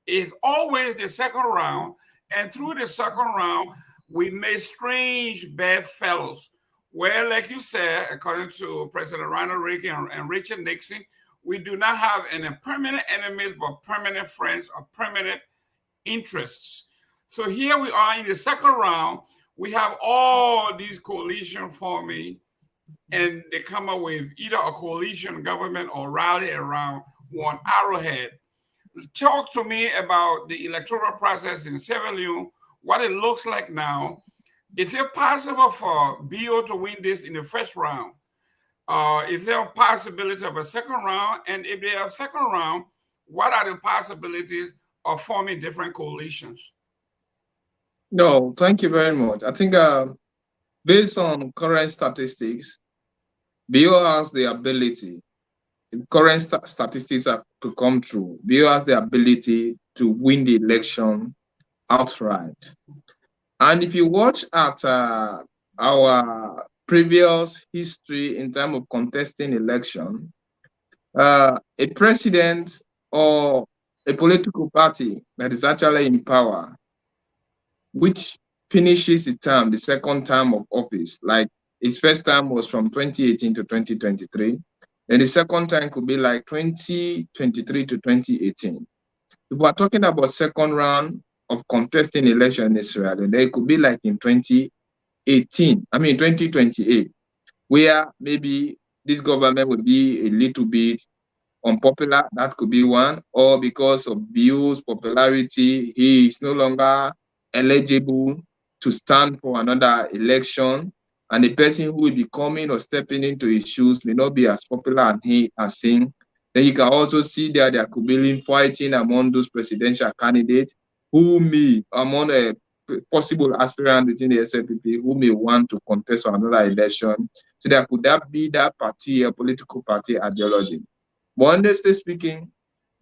It's always the second round, and through the second round, we made strange bedfellows, where, like you said, according to President Ronald Reagan and Richard Nixon, we do not have any permanent enemies, but permanent friends or permanent interests. So here we are in the second round. We have all these coalitions forming, and they come up with either a coalition government or rally around one arrowhead. Talk to me about the electoral process in Sierra Leone, what it looks like now. Is it possible for BO to win this in the first round? Is there a possibility of a second round? And if there are a second round, what are the possibilities of forming different coalitions? No, thank you very much. I think based on current statistics, BO has the ability, if current statistics are to come true, BO has the ability to win the election outright. And if you watch at our previous history in terms of contesting election, a president or a political party that is actually in power, which finishes its term, the second term of office, like his first term was from 2018 to 2023, and the second time could be like 2023 to 2018. If we're talking about second round of contesting election in Israel, then it could be like in 2028, where maybe this government would be a little bit unpopular. That could be one, or because of BO's popularity, he is no longer eligible to stand for another election, and the person who will be coming or stepping into his shoes may not be as popular as him, then you can also see that there could be fighting among those presidential candidates who may, among a possible aspirant within the SLPP, who may want to contest for another election. So there could that be that party, a political party ideology. But honestly speaking,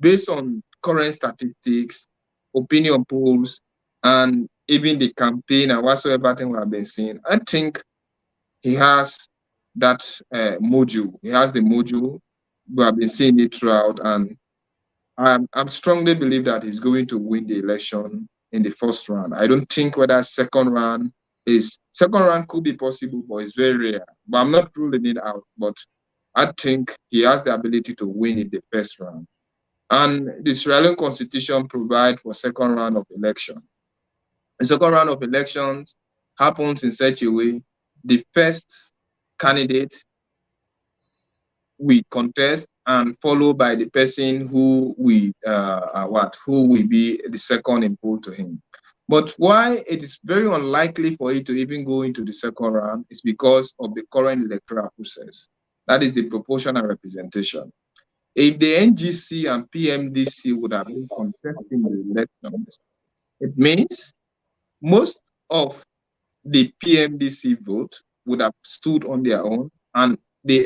based on current statistics, opinion polls, and even the campaign and whatsoever thing we have been seeing, I think he has that module. He has the module. We have been seeing it throughout, and I'm strongly believe that he's going to win the election in the first round. I don't think whether second round could be possible, but it's very rare. But I'm not ruling it out. But I think he has the ability to win in the first round. And the Israeli constitution provides for second round of election. The second round of elections happens in such a way the first candidate we contest and followed by the person who will be the second in poll to him. But why it is very unlikely for it to even go into the second round is because of the current electoral process. That is the proportional representation. If the NGC and PMDC would have been contesting the elections, it means most of the PMDC vote would have stood on their own, and the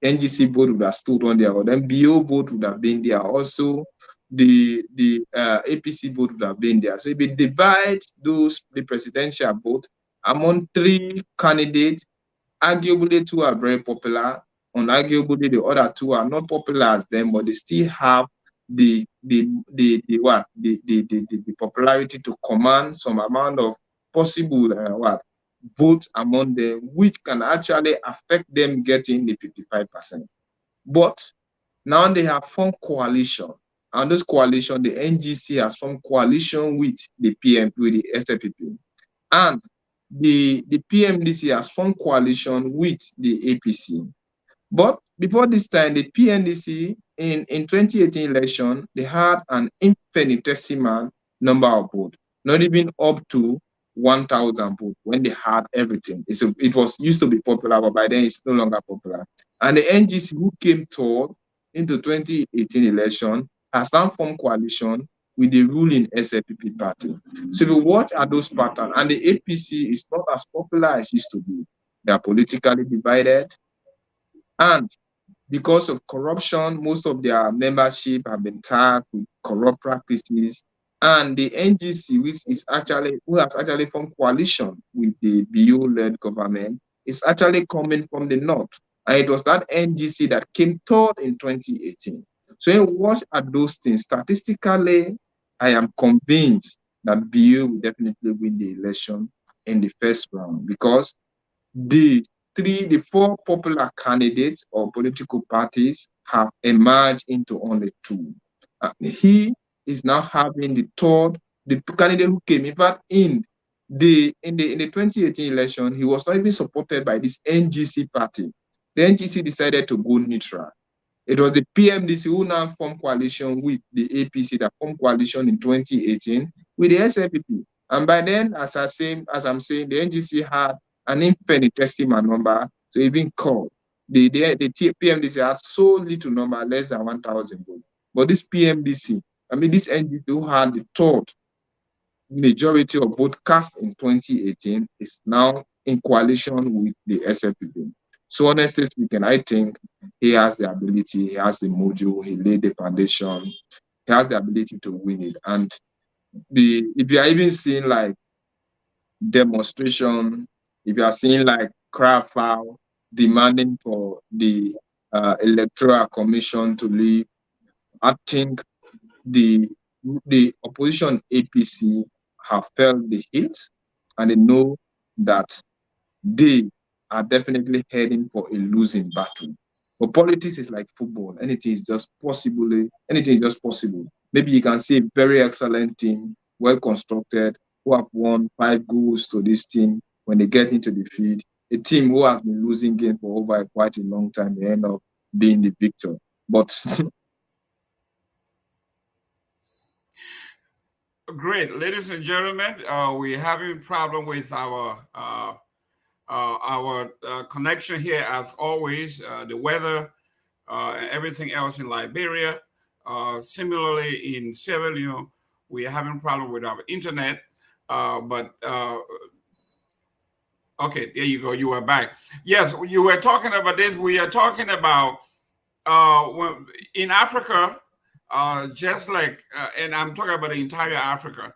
NGC vote would have stood on their own. Then BO vote would have been there. Also, the APC vote would have been there. So if we divide the presidential vote among three candidates, arguably two are very popular, unarguably the other two are not popular as them, but they still have the popularity to command some amount of possible votes among them, which can actually affect them getting the 55%. But now they have formed coalition, and this coalition, the NGC has formed coalition with the SLPP, and the PMDC has formed coalition with the APC. But before this time, the PNDC in 2018 election, they had an infinitesimal number of votes, not even up to 1,000 votes when they had everything. It was used to be popular, but by then it's no longer popular. And the NGC who came third into 2018 election has now formed coalition with the ruling SLPP party. So if you watch at those patterns, and the APC is not as popular as it used to be. They are politically divided, and because of corruption, most of their membership have been tagged with corrupt practices. And the NGC, who has actually formed coalition with the BU-led government, is actually coming from the north. And it was that NGC that came third in 2018. So when you watch at those things, statistically, I am convinced that BU will definitely win the election in the first round, because the four popular candidates or political parties have emerged into only two. He is now having the candidate who came. In fact, in the 2018 election, he was not even supported by this NGC party. The NGC decided to go neutral. It was the PMDC who now formed coalition with the APC that formed coalition in 2018 with the SLPP. And by then, as I'm saying, the NGC had an infinitesimal number to even call. The PMDC had so little number, less than 1,000 votes. But this PMDC, this NGC who had the third majority of votes cast in 2018, is now in coalition with the SLPP. So honestly speaking, I think he has the ability, he has the module, he laid the foundation, he has the ability to win it. And if you are even seeing like demonstration, if you are seeing like crowd foul demanding for the electoral commission to leave, I think the opposition APC have felt the heat, and they know that they are definitely heading for a losing battle. But politics is like football. Anything is just possible. Maybe you can see a very excellent team, well constructed, who have won 5 goals to this team. When they get into the field, a team who has been losing game for over quite a long time, they end up being the victor. But Great, ladies and gentlemen. We're having problem with our connection here as always. The weather and everything else in Liberia. Similarly, in Sierra Leone, we are having problem with our internet. But okay, there you go. You are back. Yes, you were talking about this. We are talking about in Africa, just like, and I'm talking about the entire Africa.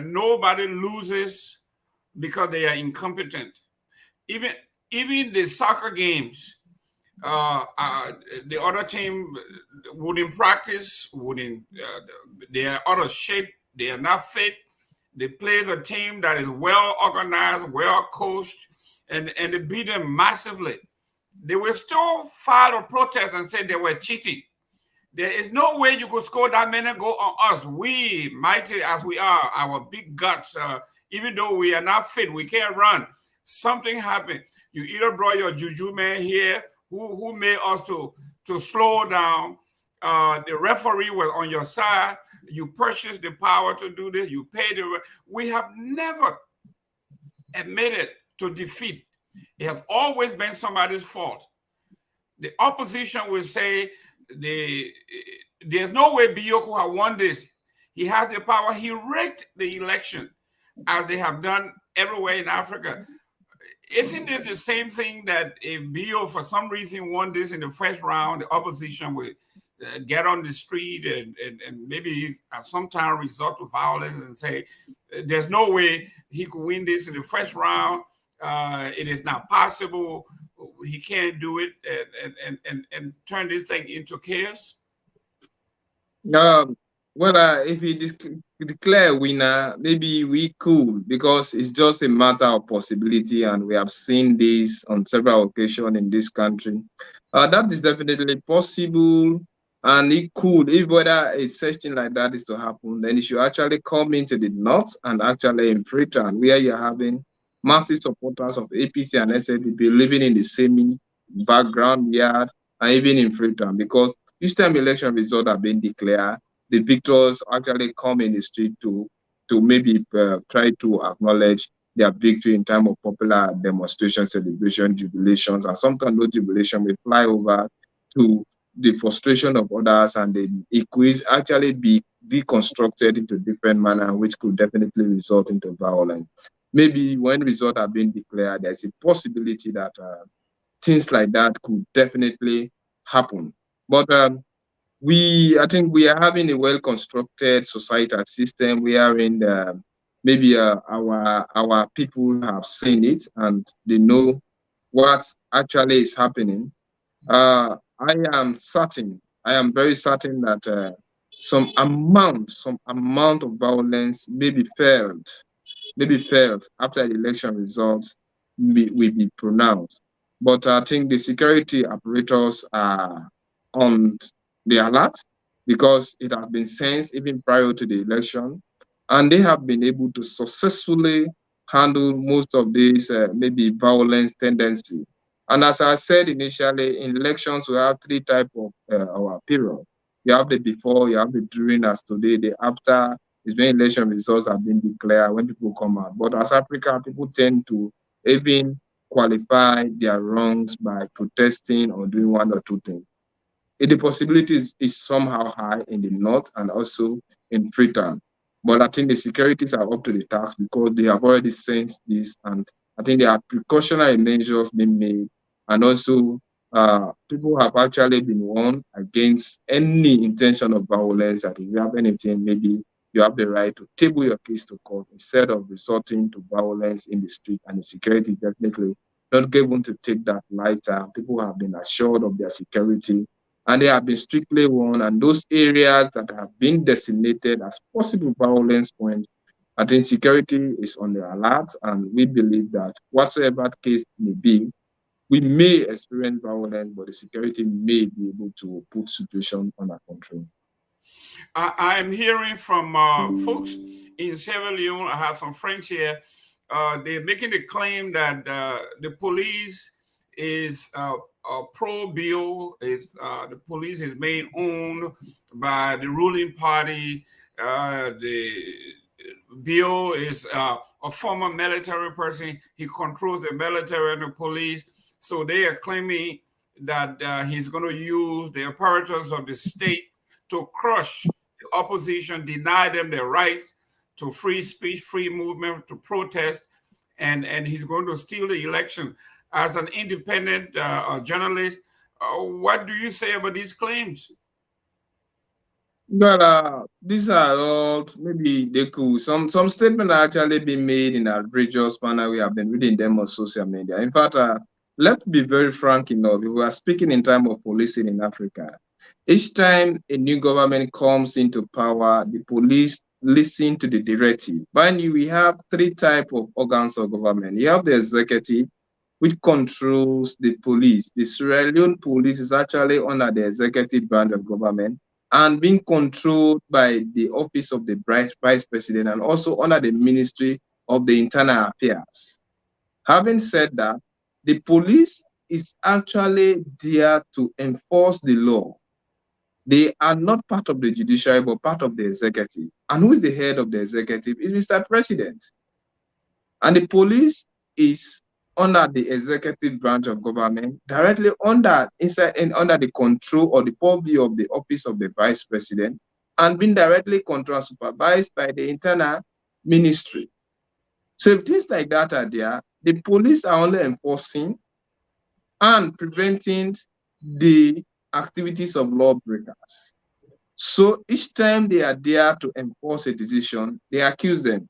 Nobody loses because they are incompetent. Even even the soccer games, the other team wouldn't practice, wouldn't. They are out of shape. They are not fit. They play the team that is well organized, well coached, and they beat them massively. They will still file a protest and say they were cheating. There is no way you could score that many goals on us. We, mighty as we are, our big guts, even though we are not fit, we can't run. Something happened. You either brought your juju man here, who made us to slow down. The referee was on your side. You purchased the power to do this. You paid the. We have never admitted to defeat. It has always been somebody's fault. The opposition will say there's no way Bioko have won this. He has the power. He rigged the election, as they have done everywhere in Africa. Isn't it the same thing that if Bio for some reason won this in the first round, the opposition will get on the street and maybe at some time resort to violence and say there's no way he could win this in the first round. It is not possible. He can't do it and turn this thing into chaos. Um, if we declare winner, maybe we could, because it's just a matter of possibility, and we have seen this on several occasions in this country. That is definitely possible, and it could. If whether a such thing like that is to happen, then it should actually come into the north and actually in Freetown, where you're having massive supporters of APC and SLDP living in the same background yard, and even in Freetown, because this time election results have been declared. The victors actually come in the street to maybe try to acknowledge their victory in time of popular demonstration, celebration, jubilations, and sometimes those jubilation will fly over to the frustration of others, and the equities actually be deconstructed into different manner, which could definitely result into violence. Maybe when results have been declared, there's a possibility that things like that could definitely happen. But I think we are having a well-constructed societal system. We are in maybe our people have seen it and they know what actually is happening. I am certain, I am very certain that some amount of violence maybe failed after the election results will be pronounced. But I think the security apparatus are on the alert, because it has been sensed even prior to the election, and they have been able to successfully handle most of these maybe violence tendency. And as I said initially, in elections we have three types of our period. You have the before, you have the during, as today, the after is when election results have been declared, when people come out. But as Africa, people tend to even qualify their wrongs by protesting or doing one or two things. The possibility is somehow high in the north and also in Freetown. But I think the securities are up to the task, because they have already sensed this, and I think there are precautionary measures being made, and also people have actually been warned against any intention of violence. That if you have anything, maybe you have the right to table your case to court instead of resorting to violence in the street. And the security definitely not given to take that lighter. People have been assured of their security, and they have been strictly warned. And those areas that have been designated as possible violence points, I think security is on the alert, and we believe that whatsoever the case may be, we may experience violence, but the security may be able to put situation under control. I am hearing from folks in Sierra Leone. I have some friends here. They're making the claim that the police is pro-bill. Is the police is made owned by the ruling party, The Bio is a former military person. He controls the military and the police. So they are claiming that he's going to use the apparatus of the state to crush the opposition, deny them their rights to free speech, free movement, to protest, and he's going to steal the election. As an independent journalist, what do you say about these claims? But these are all maybe they could some statements are actually being made in outrageous manner. We have been reading them on social media. In fact, let's be very frank enough. If we are speaking in time of policing in Africa, each time a new government comes into power, the police listen to the directive. Mind you, we have three types of organs of government. You have the executive, which controls the police. The Sierra Leone police is actually under the executive branch of government and being controlled by the office of the vice president and also under the Ministry of the Internal Affairs. Having said that, the police is actually there to enforce the law. They are not part of the judiciary, but part of the executive. And who is the head of the executive is Mr. President. And the police is under the executive branch of government, directly under the control or the purview of the office of the vice president, and being directly controlled, supervised by the internal ministry. So if things like that are there, the police are only enforcing and preventing the activities of lawbreakers. So each time they are there to enforce a decision, they accuse them.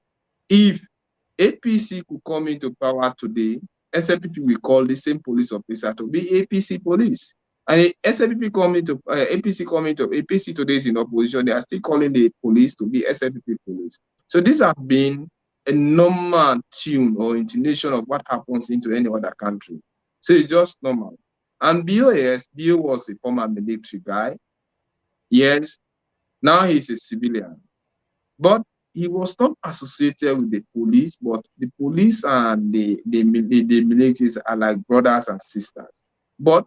If APC could come into power today, SLPP will call the same police officer to be APC police. And if SLPP APC today is in opposition, they are still calling the police to be SLPP police. So these have been a normal tune or intonation of what happens into any other country. So it's just normal. And Bio was a former military guy. Yes, now he's a civilian. But he was not associated with the police, but the police and the militaries are like brothers and sisters. But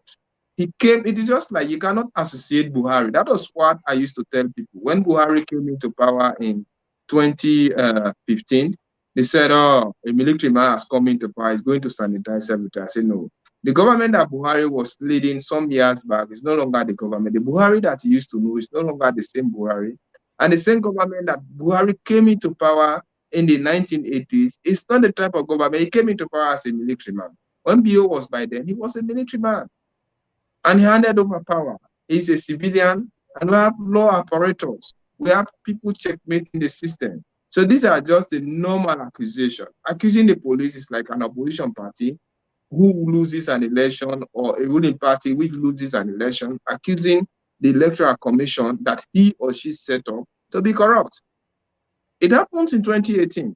it is just like you cannot associate Buhari. That was what I used to tell people. When Buhari came into power in 2015, they said, oh, a military man has come into power, he's going to sanitize everything. I said, no. The government that Buhari was leading some years back is no longer the government. The Buhari that he used to know is no longer the same Buhari. And the same government that Buhari came into power in the 1980s is not the type of government. He came into power as a military man. When Bio was by then, he was a military man. And he handed over power. He's a civilian, and we have law apparatus. We have people checkmating the system. So these are just the normal accusation. Accusing the police is like an opposition party who loses an election or a ruling party which loses an election, accusing the Electoral Commission that he or she set up to be corrupt. It happens in 2018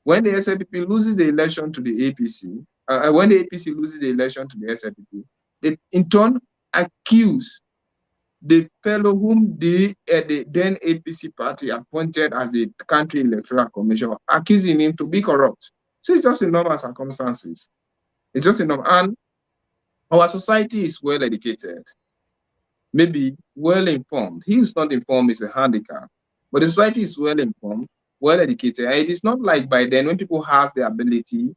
when the SLPP loses the election to the APC, when the APC loses the election to the SLPP, they in turn accuse the fellow whom the then APC party appointed as the country Electoral Commission, accusing him to be corrupt. So it's just in normal circumstances. It's just in normal. And our society is well educated, maybe well informed. He is not informed is a handicap, but the society is well informed, well educated. And it is not like by then when people have the ability,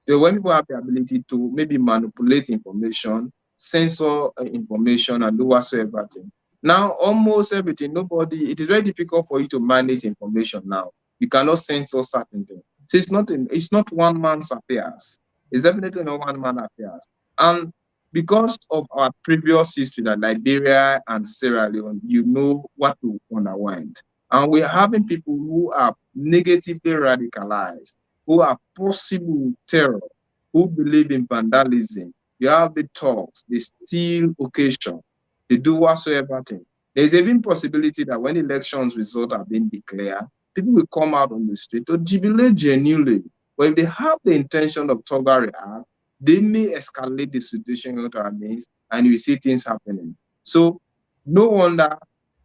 to maybe manipulate information, censor information, and do whatsoever thing. Now, almost everything, it is very difficult for you to manage information now. You cannot censor certain things. So it's not one man's affairs. It's definitely not one man's affairs. And because of our previous history, that Liberia and Sierra Leone, you know what to unwind. And we're having people who are negatively radicalized, who are possible terror, who believe in vandalism. You have the talks, they steal occasion, they do whatsoever thing. There's even possibility that when elections results are being declared, people will come out on the street to jubilate genuinely. But if they have the intention of Togari Act, they may escalate the situation into our means, and we see things happening. So no wonder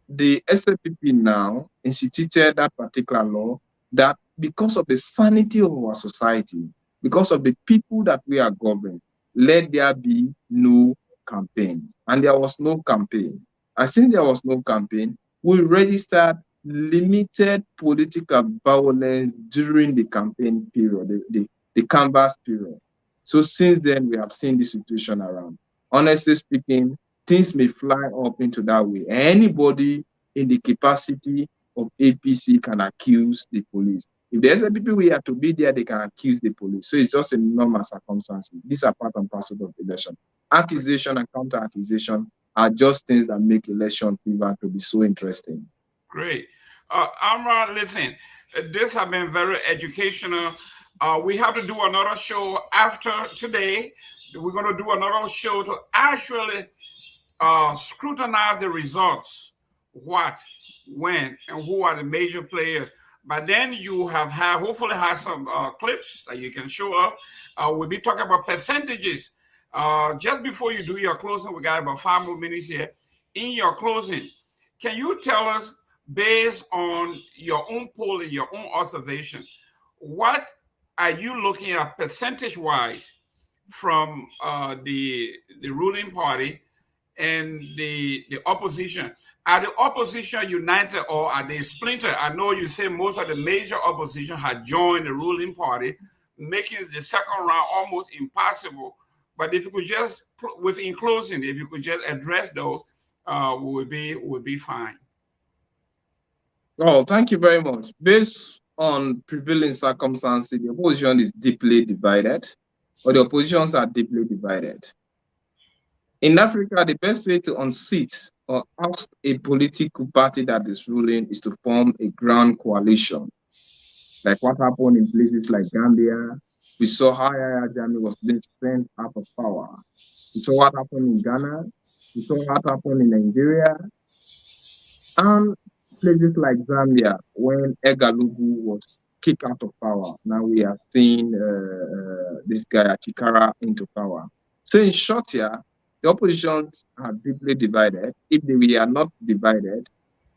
the SLPP now instituted that particular law, that because of the sanity of our society, because of the people that we are governing, let there be no campaign. And there was no campaign. And since there was no campaign, we registered limited political violence during the campaign period, the canvass period. So since then, we have seen this situation around. Honestly speaking, things may fly up into that way. Anybody in the capacity of APC can accuse the police. If there's a people we have to be there, they can accuse the police. So it's just a normal circumstances. These are part and parcel of election. Accusation and counter accusation are just things that make election fever to be so interesting. Great. Amara, listen, this has been very educational. We have to do another show after today. We're going to do another show to actually scrutinize the results, what, when, and who are the major players. But then you hopefully have some clips that you can show up. We'll be talking about percentages. Just before you do your closing, we got about 5 more minutes here. In your closing, can you tell us, based on your own poll and your own observation, what are you looking at percentage-wise from the ruling party and the opposition? Are the opposition united or are they splintered? I know you say most of the major opposition had joined the ruling party, making the second round almost impossible. But if you could just, within closing, if you could just address those, would be fine. Oh, thank you very much. Based on prevailing circumstances, the opposition is deeply divided, or the oppositions are deeply divided. In Africa, the best way to unseat or oust a political party that is ruling is to form a grand coalition, like what happened in places like Gambia. We saw how Yahya Jammeh was being sent out of power. We saw what happened in Ghana. We saw what happened in Nigeria. And places like Zambia, when Egalugu was kicked out of power. Now we are seeing this guy Achikara into power. So in short here, the oppositions are deeply divided. If we are not divided,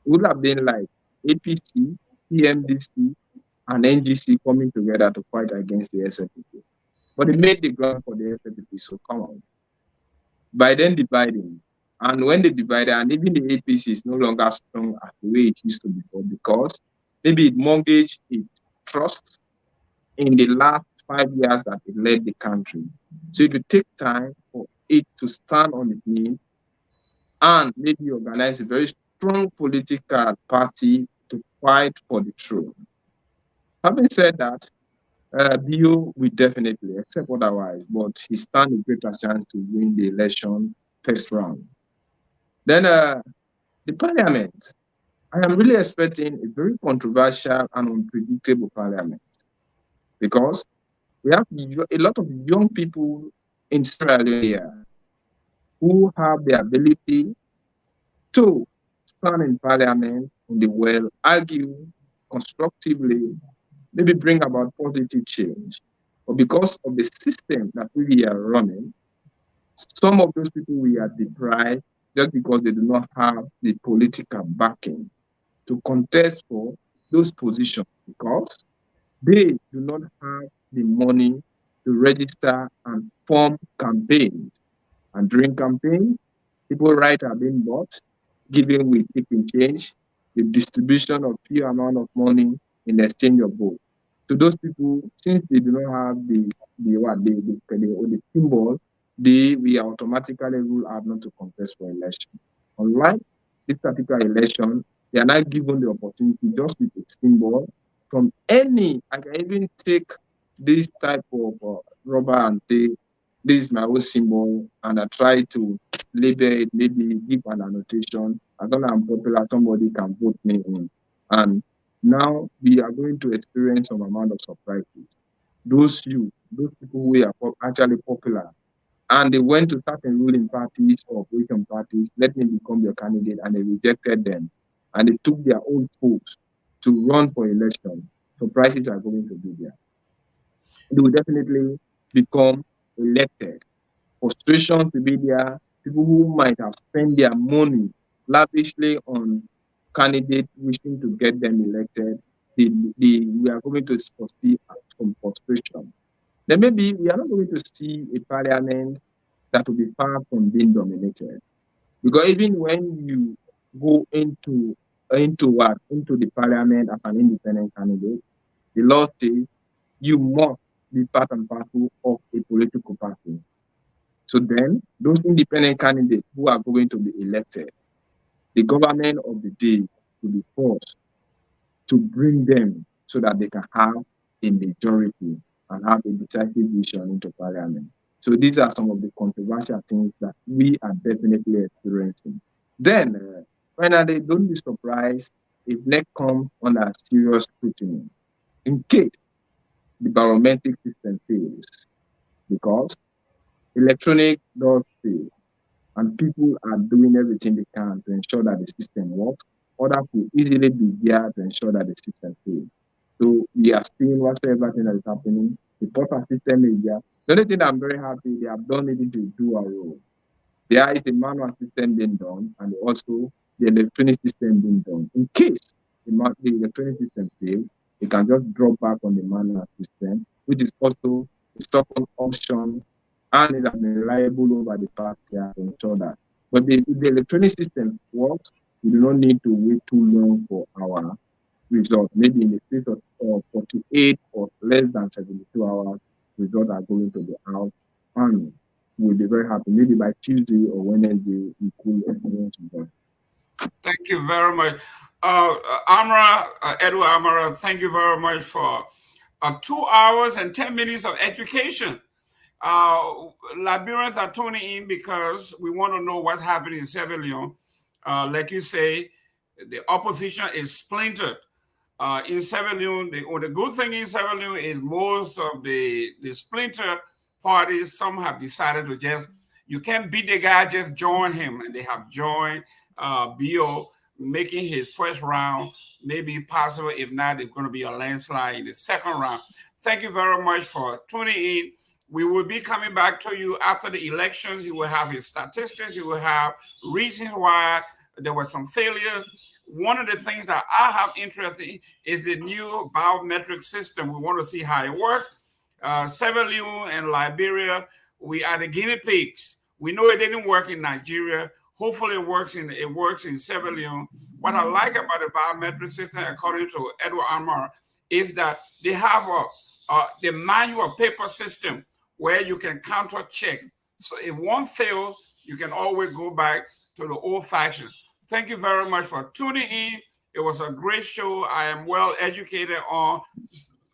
it would have been like APC, PMDC, and NGC coming together to fight against the SFPP. But it made the ground for the SFPP so common. By then dividing, and when they divided, and even the APC is no longer strong as the way it used to be before, because maybe it mortgaged its trust in the last 5 years that it led the country. So it will take time for it to stand on its knees and maybe organize a very strong political party to fight for the throne. Having said that, Bio will definitely, except otherwise, but he stands a greater chance to win the election first round. Then the parliament, I am really expecting a very controversial and unpredictable parliament, because we have a lot of young people in Sierra Leone here who have the ability to stand in parliament in the well, argue constructively, maybe bring about positive change. But because of the system that we are running, some of those people we are deprived just because they do not have the political backing to contest for those positions, because they do not have the money to register and form campaigns. And during campaigns, people right are being bought, giving with taking change, the distribution of few amount of money in exchange of vote. To those people, since they do not have the symbol, we are automatically ruled out not to contest for election. Unlike this particular election, they are not given the opportunity just with a symbol from any. I can even take this type of rubber and say, this is my own symbol, and I try to label it, maybe give an annotation. As long as I'm popular, somebody can vote me in. And now we are going to experience some amount of surprises. Those people who are actually popular, and they went to certain ruling parties or opposition parties, let me become your candidate, and they rejected them. And they took their own folks to run for election. Surprises are going to be there. They will definitely become elected. Frustration to be there. People who might have spent their money lavishly on candidates wishing to get them elected, we are going to see some frustration. Then maybe we are not going to see a parliament that will be far from being dominated. Because even when you go into into what? Into the parliament as an independent candidate, the law says you must be part and parcel of a political party. So then, those independent candidates who are going to be elected, the government of the day will be forced to bring them so that they can have a majority and have a decisive vision into parliament. So these are some of the controversial things that we are definitely experiencing. Then, finally, don't be surprised if next comes under serious scrutiny in case the barometric system fails, because electronic does fail, and people are doing everything they can to ensure that the system works. Others will easily be there to ensure that the system fails. So we are seeing whatsoever thing that is happening. The proper system is there. The only thing I'm very happy they have done it to do our role. There is a manual system being done, and also the electronic system being done. In case the electronic system fails, they can just drop back on the manual system, which is also a second option, and it has been reliable over the past year to ensure that. But if the electronic system works, we do not need to wait too long for our results. Maybe in the space of 48 or less than 72 hours, results are going to be out, and we'll be very happy. Maybe by Tuesday or Wednesday, we could experience results. Thank you very much. Amara, Edward Amara, thank you very much for 2 hours and 10 minutes of education. Liberians are tuning in because we want to know what's happening in Sierra Leone. Like you say, the opposition is splintered. In Sierra Leone, the good thing in Sierra Leone is most of the splinter parties, some have decided to just, you can't beat the guy, just join him. And they have joined Bio, making his first round, maybe possible. If not, it's going to be a landslide in the second round. Thank you very much for tuning in. We will be coming back to you after the elections. You will have his statistics. You will have reasons why there were some failures. One of the things that I have interest in is the new biometric system. We want to see how it works. Sierra Leone and Liberia, we are the guinea pigs. We know it didn't work in Nigeria. Hopefully it works in Sierra Leone. What I like about the biometric system, according to Edward Amara, is that they have the manual paper system where you can counter check. So if one fails, you can always go back to the old fashion. Thank you very much for tuning in. It was a great show. I am well educated on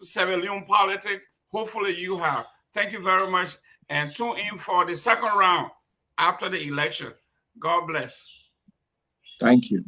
Sierra Leone politics. Hopefully you have. Thank you very much. And tune in for the second round after the election. God bless. Thank you.